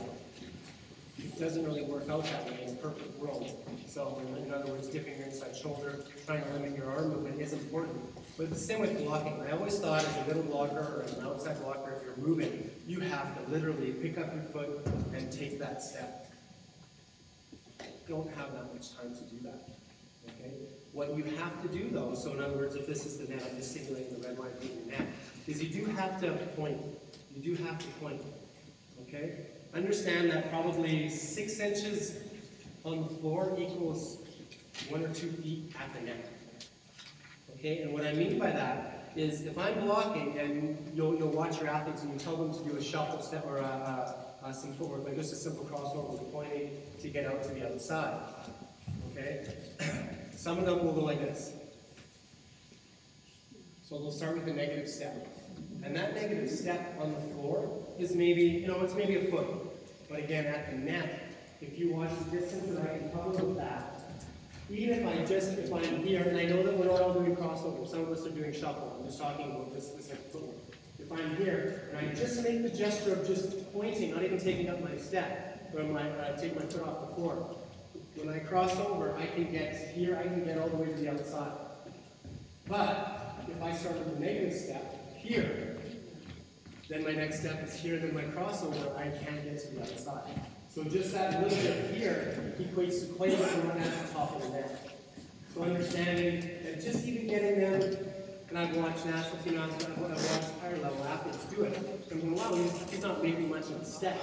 it doesn't really work out that way in a perfect world. So, in other words, dipping your inside shoulder, trying to limit your arm movement is important. But it's the same with blocking. I always thought as a middle blocker or an outside blocker, if you're moving, you have to literally pick up your foot and take that step. You don't have that much time to do that. Okay? What you have to do though, so in other words, if this is the net, I'm just simulating the red line being the net, is you do have to point. You do have to point. Okay? Understand that probably 6 inches on the floor equals 1 or 2 feet at the net. Okay, and what I mean by that is if I'm blocking and you'll watch your athletes and you tell them to do a shuffle step or some footwork, like just a simple crossover with pointing to get out to the outside. Okay, some of them will go like this. So they'll start with a negative step. And that negative step on the floor is maybe, it's maybe a foot. But again, at the net, if you watch the distance that I can cover with that, even if I'm here, and I know that we're not all doing crossover, some of us are doing shuffle, I'm just talking about this footwork. If I'm here, and I just make the gesture of just pointing, not even taking up my step, or take my foot off the floor, when I cross over, I can get here, I can get all the way to the outside. But if I start with a negative step here, then my next step is here, then my crossover, I can't get to the outside. So just that little bit here equates to quite a bit of at the top of the net. So understanding that just even getting them, and I've watched national team athletes, I've watched higher level athletes do it. And I'm wow, he's not making much of a step.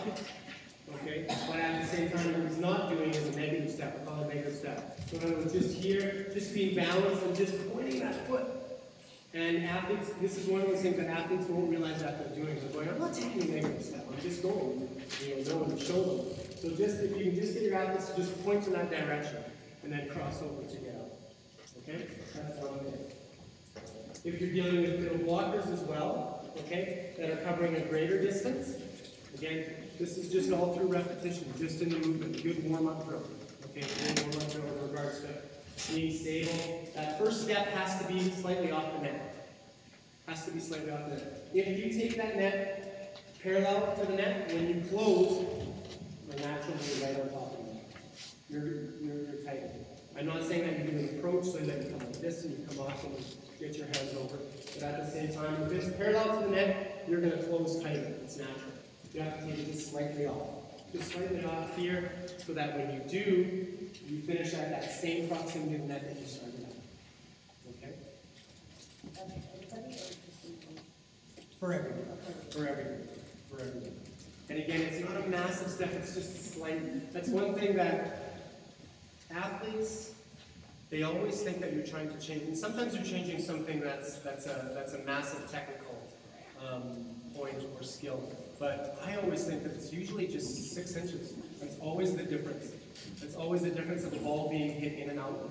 Okay? But at the same time, what he's not doing is a negative step, we call it a negative step. So in other words, just here, just being balanced and just pointing that foot. And athletes, this is one of those things that athletes won't realize that they're doing. They're going, I'm not taking a negative step, I'm just going, know and show them. So just, if you can just get your athletes to just point in that direction, and then cross over to get out. Okay? That's one thing. If you're dealing with middle blockers as well, okay, that are covering a greater distance, again, this is just all through repetition, just in the movement, good warm-up drill. Okay, good warm-up drill in regards to being stable. That first step has to be slightly off the net. Has to be slightly off the net. If you take that net parallel to the net, when you close, you're naturally right on top of the net. You're tight. I'm not saying that you do an approach so that you come like this and you come off and get your hands over. But at the same time, if it's parallel to the net, you're going to close tighter. It's natural. You have to take it just slightly off. Just slightly off here, so that when you do, you finish at that same proximity of the net that you started at. Okay? For everything. For everything. For everything. And again, it's not a massive step, it's just a slight. That's one thing that athletes, they always think that you're trying to change. And sometimes you're changing something that's a massive technical point or skill. But I always think that it's usually just 6 inches. That's always the difference. That's always the difference of the ball being hit in and out.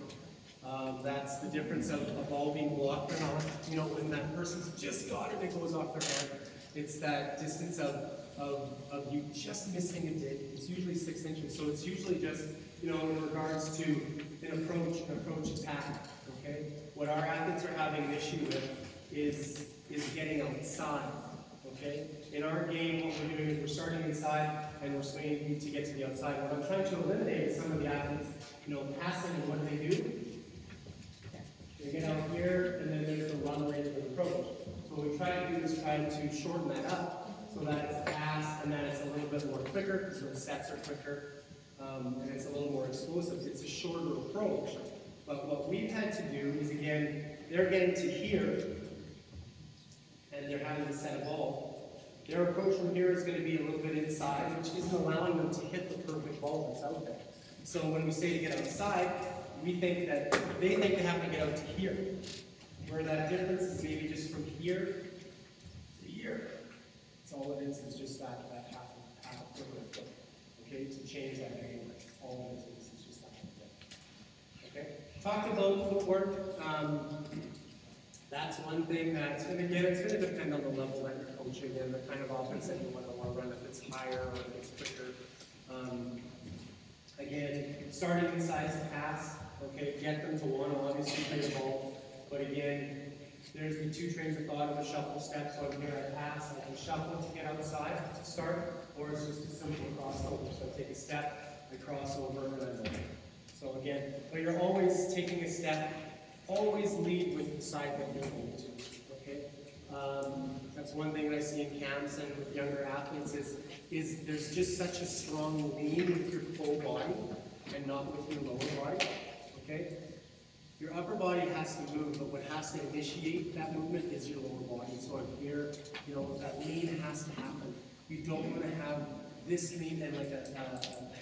That's the difference of a ball being blocked or not. You know, when that person's just got it, it goes off their hand. It's that distance of you just missing a dig. It's usually 6 inches. So it's usually just, you know, in regards to an approach attack. Okay? What our athletes are having an issue with is getting outside. Okay? In our game, what we're doing is we're starting inside and we're swinging to get to the outside. What I'm trying to eliminate is some of the athletes, you know, passing and what they do. They get out here and then there's the run range of approach. So what we try to do is try to shorten that up so that it's fast and that it's a little bit more quicker because the sets are quicker and it's a little more explosive. It's a shorter approach. But what we've had to do is, again, they're getting to here and they're having to set a ball. Their approach from here is going to be a little bit inside, which isn't allowing them to hit the perfect ball that's out there. So when we say to get outside, we think that they think they have to get out to here. Where that difference is maybe just from here to here. That's all it is just that half a foot or a foot. Okay, to change that angle. All it is just that foot. Okay? Talked about footwork. That's one thing that, and again, it's going to depend on the level that you're coaching and the kind of offense that you want to run, if it's higher or if it's quicker. Again, starting inside to pass, okay, get them to want to obviously play the ball. But again, there's the two trains of thought of a shuffle step. So I'm here, I pass, I can shuffle to get outside to start, or it's just a simple crossover. So I take a step, I cross over, and I roll. So again, but you're always taking a step. Always lead with the side that you're going to, okay? That's one thing that I see in camps and with younger athletes is there's just such a strong lean with your full body and not with your lower body, okay? Your upper body has to move, but what has to initiate that movement is your lower body. So I'm here, you know, that lean has to happen. You don't want to have this lean and like a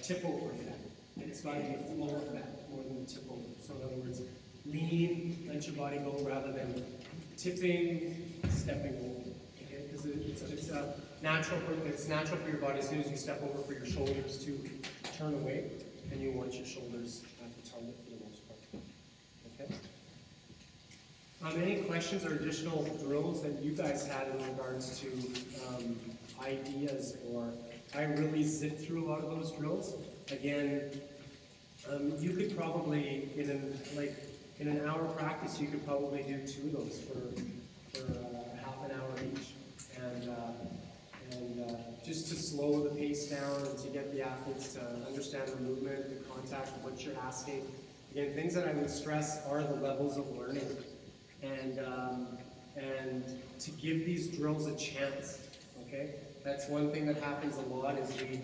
tip over effect. It's got to be a flow effect more than a tip over. So in other words, lean, let your body go rather than tipping, stepping over. Okay, because it's natural for your body as soon as you step over for your shoulders to turn away, and you want your shoulders at the target for the most part. Okay. Any questions or additional drills that you guys had in regards to ideas, or I really zipped through a lot of those drills. Again, you could probably in an hour practice, you could probably do 2 of those for half an hour each, and just to slow the pace down and to get the athletes to understand the movement, the contact, what you're asking. Again, things that I would stress are the levels of learning, and to give these drills a chance. Okay, that's one thing that happens a lot is we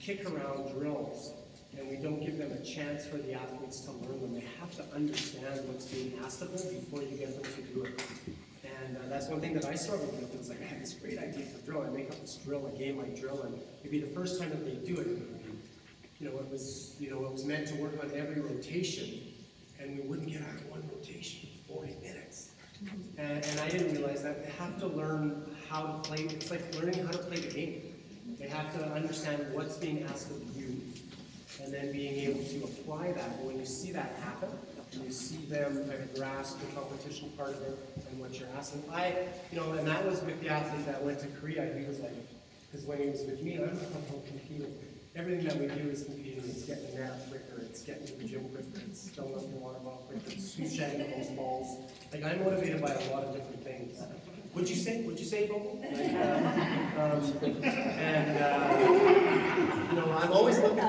kick around drills. And we don't give them a chance for the athletes to learn them. They have to understand what's being asked of them before you get them to do it. And that's one thing that I struggled with. It was like, I had this great idea for drill. I make up this drill, a game-like drill, and maybe the first time that they do it, it was meant to work on every rotation, and we wouldn't get out of one rotation in 40 minutes. And I didn't realize that they have to learn how to play. It's like learning how to play the game. They have to understand what's being asked of you. And then being able to apply that. And when you see that happen, and you see them kind of grasp the competition part of it and what you're asking. And that was with the athlete that went to Korea. He was like, because when he was with me, I'm competing. Everything that we do is competing. It's getting the net quicker. It's getting to the gym quicker. It's filling up the water bottle quicker. It's shedding the most balls. Like, I'm motivated by a lot of different things. What'd you say, Bobo? I'm always looking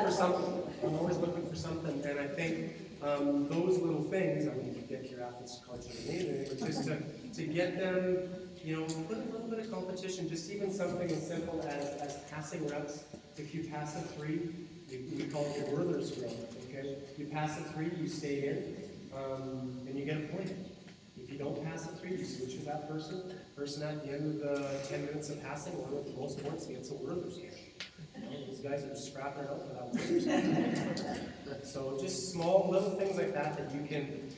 for something. And I think those little things, I wouldn't get your athletes to college or anything, but just to get them, put a little bit of competition, just even something as simple as passing reps. If you pass a 3, we call it your Werther's drill, okay? You pass a 3, you stay in, and you get a point. If you don't pass a 3, you switch with that person. Person at the end of the 10 minutes of passing, one with the most points gets a Werther's drill. These guys are scrapping it out for that. So just small little things like that you can,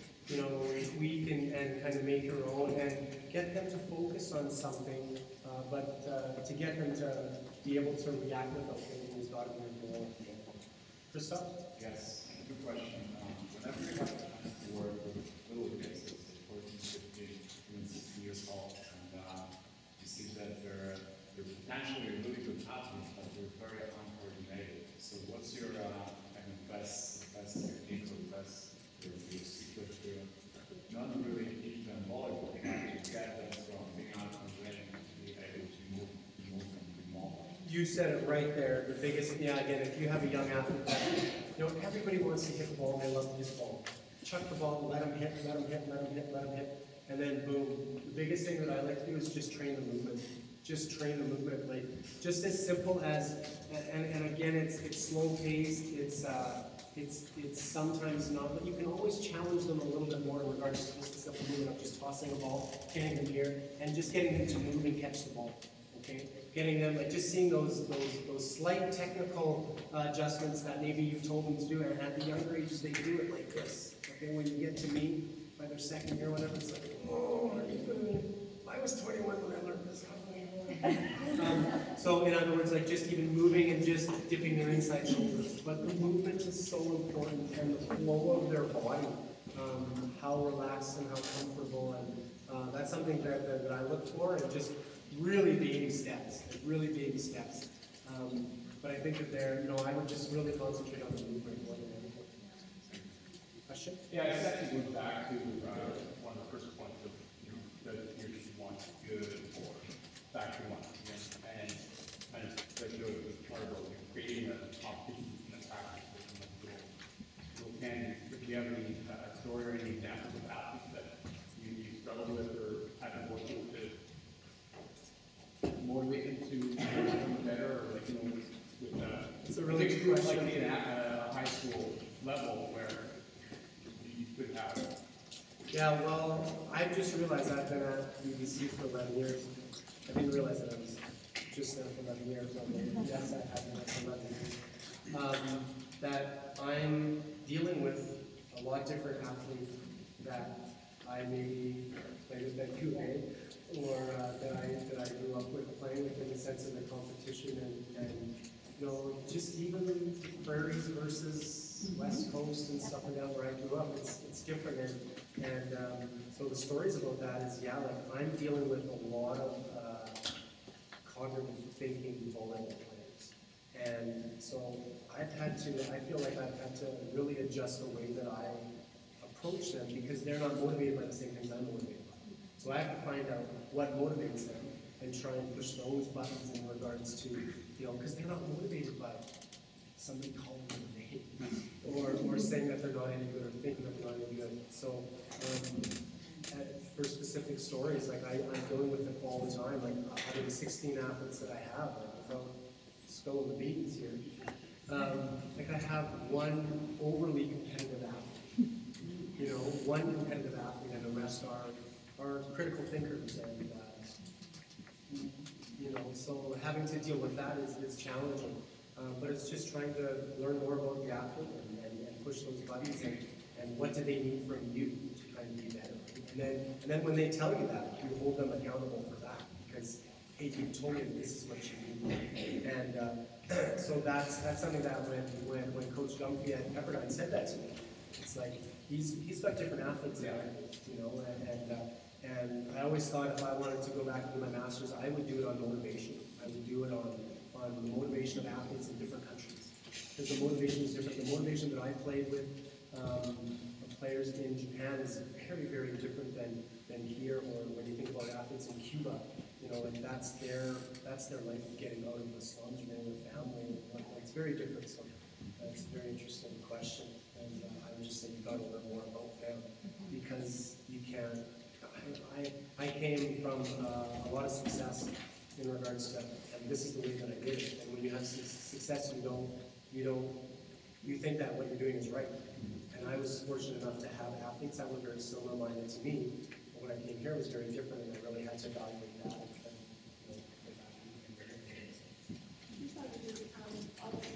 tweak and kind of make your own and get them to focus on something But to get them to be able to react without thinking has got to be a goal. Christoph? Yes, good question. Whenever you have a chance to work with little kids, it's like 14, 15, even 16 years old, and you see that they're potentially really good athletes, but they're very uncoordinated. So what's your kind of best technique or best your secret to not really teach them volleyball, but to get them from being uncoordinated to be able to move and be mobile? You said it right there. The biggest, yeah, again, if you have a young athlete, you know, everybody wants to hit the ball, they love to hit the ball. Chuck the ball, let them hit, let them hit, let them hit, let them hit, and then boom. The biggest thing that I like to do is just train the movement. Just train the movement, like, just as simple as, and again, it's slow paced, it's sometimes not, but you can always challenge them a little bit more in regards to just the simple movement of just tossing a ball, getting them here, and just getting them to move and catch the ball. Okay, getting them, like just seeing those slight technical adjustments that maybe you've told them to do, and at the younger ages they do it like this. Okay, when you get to me by their second year, whatever, it's like, oh, are you kidding me? I was 21 when I learned this. So in other words, like just even moving and just dipping their inside shoulders. But the movement is so important, and the flow of their body, how relaxed and how comfortable, and that's something that I look for, and just really baby steps, really baby steps. But I think that I would just really concentrate on the movement more than anything. Question? Yeah, it actually goes back to one of the first points of, that you want good or factory one. And kind of like you was part of creating a competition in a practice with little candy. If you have any story or any examples of athletes that you struggled with or had to work with to motivate them to become better, or like, with it's a really good question. Like at a high school level where you could have. Yeah, well, I've just realized I've been at BBC for 11 years. I didn't realize that I was just there for 11 years. Yes, I have been there for 11 years. That I'm dealing with a lot different athletes that I maybe played with at QA, or that I grew up with playing with in the sense of the competition, and just even the prairies versus West Coast and stuff like that where I grew up, it's different. And so the stories about that is, yeah, like I'm dealing with a lot of cognitive thinking volleyball players. And so I feel like I've had to really adjust the way that I approach them, because they're not motivated by the same things I'm motivated by. So I have to find out what motivates them and try and push those buttons in regards to, because they're not motivated by somebody calling them a name or saying that they're not any good or thinking that they're not any good. So for specific stories, like I'm dealing with it all the time. Like out of the 16 athletes that I have, like without spilling the beans here, like I have one overly competitive athlete. One competitive athlete, and the rest are critical thinkers, and so having to deal with that is challenging. But it's just trying to learn more about the athlete and push those buttons, and what do they need from you to kind of be better. And then when they tell you that, you hold them accountable for that, because hey, you told me this is what you need. And so that's something that when Coach Gumpy at Pepperdine said that to me, it's like he's got different athletes in there, and I always thought if I wanted to go back and do my master's, I would do it on motivation. I would do it on the motivation of athletes in different countries, because the motivation is different. The motivation that I played with players in Japan is very, very different than here, or when you think about athletes in Cuba. And that's their life of getting out of the slums and getting their family. And it's very different. So that's a very interesting question, and I would just say you got to learn more about them, because you can. I came from a lot of success in regards to, and this is the way that I did it. And when you have success, you think that what you're doing is right. And I was fortunate enough to have athletes that were very similar-minded to me. But when I came here, it was very different, and I really had to evaluate that. Obviously,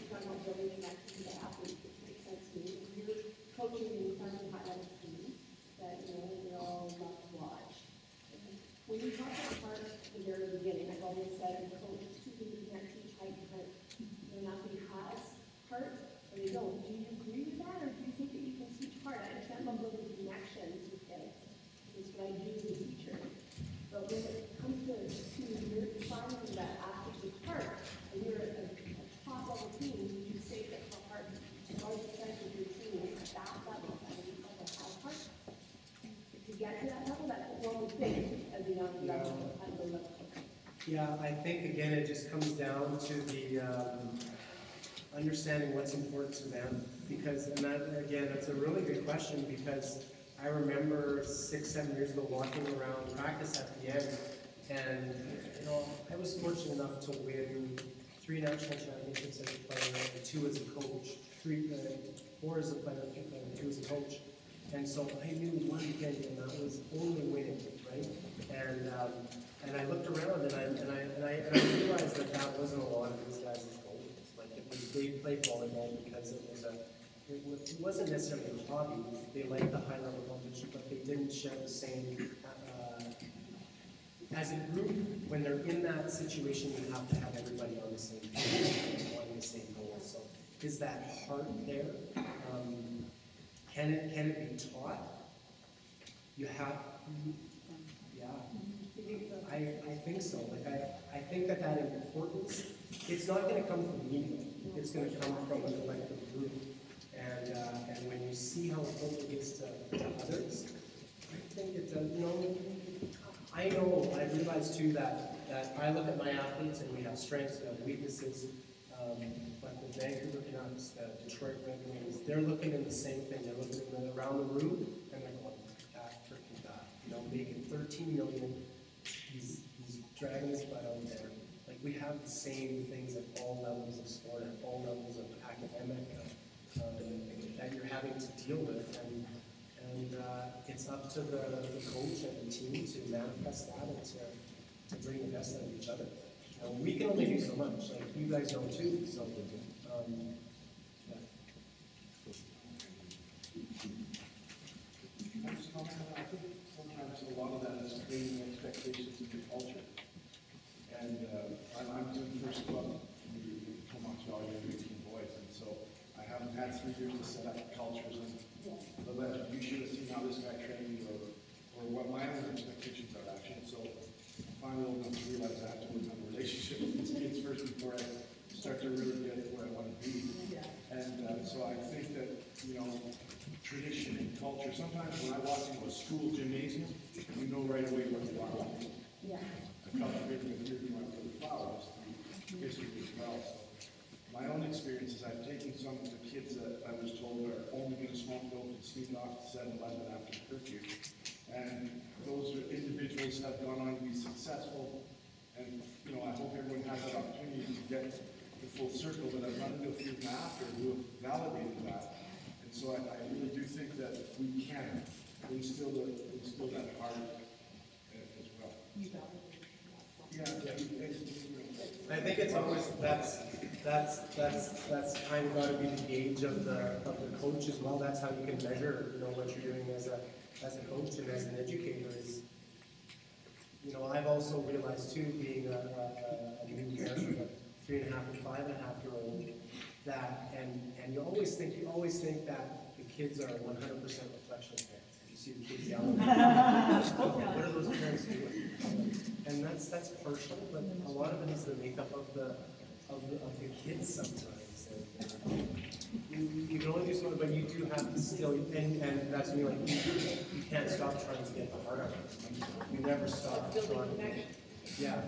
talking about building connections to athletes, which makes sense to me. You're coaching in front of highlight teams that we all love to watch. When you talk about part at the very beginning, I always said, coaches too, that you can't teach height because nothing has heart, or they don't. Do you agree with that, or do you think that you can teach heart? I understand about building connections with kids. This is what I do as a teacher. But when it comes to you're finding that aspect of heart, and you're a top level team, you say that the heart, what percentage of your team is at that level, and you have heart? To get to that level, that's what one would think as a young level, at the level. Yeah, I think again it just comes down to the understanding what's important to them. Because, and that again, that's a really good question, because I remember 6-7 years ago walking around practice at the end, and I was fortunate enough to win 3 national championships as a player, and 2 as a coach, 4 as a player, and 2 as a coach. And so I knew one thing, and that was only winning, right? And I looked around, and I realized that that wasn't a lot of these guys' goals. Like they played volleyball because it wasn't necessarily a hobby. They liked the high level competition, but they didn't share the same. As a group, when they're in that situation, you have to have everybody on the same page, wanting the same goal. So, is that heart there? Can it be taught? You have, yeah. I think so. Like I think that importance, it's not going to come from me. It's going to come from a collective group. And when you see how important it is to others, I think it does. I realize too that I look at my athletes and we have strengths, we have weaknesses. But the Vancouver Canucks, the Detroit Red Wings, they're looking in the same thing. They're looking around the room and they're going, freaking God, making $13 million. He's dragging his butt out there. Like, we have the same things at all levels of sport, at all levels of academic that you're having to deal with, and it's up to the coach and the team to manifest that and to bring the best out of each other. We can only do so much, like you guys know too. So, yeah. I think sometimes a lot of that is creating expectations of your culture. And I'm doing first club in Montreal, you're 18 boys, and so I haven't had 3 years to set up cultures and the legend. You should have seen how this guy trained, or what my own expectations are actually. So I finally old enough to realize I have to work on a relationship with these kids first before I start to really get where I want to be. And so I think that, tradition and culture, sometimes when I walk into a school gymnasium, you know right away what you are. Yeah. I felt like we went to the flowers through history as well. So my own experience is I've taken some of the kids that I was told are only going to smoke dope and sneak off to 7-Eleven after curfew. And those individuals have gone on to be successful. And, I hope everyone has that opportunity to get the full circle, but I've run into a few after who have validated that. And so I really do think that we can instill that heart as well. Yeah. I think it's always that's kind of got to be the gauge of the coach as well. That's how you can measure, what you're doing as a coach and as an educator. Is I've also realized too, being a new parent of a 3.5 and 5.5-year-old, that and you always think that the kids are 100% reflection of parents. You see the kids yelling. What are those parents doing? And that's partial, but a lot of it is the makeup of the kids sometimes. And you can only do so much, but you do have to still, and that's me, like, you can't stop trying to get the heart out of it. You never stop trying. Yeah.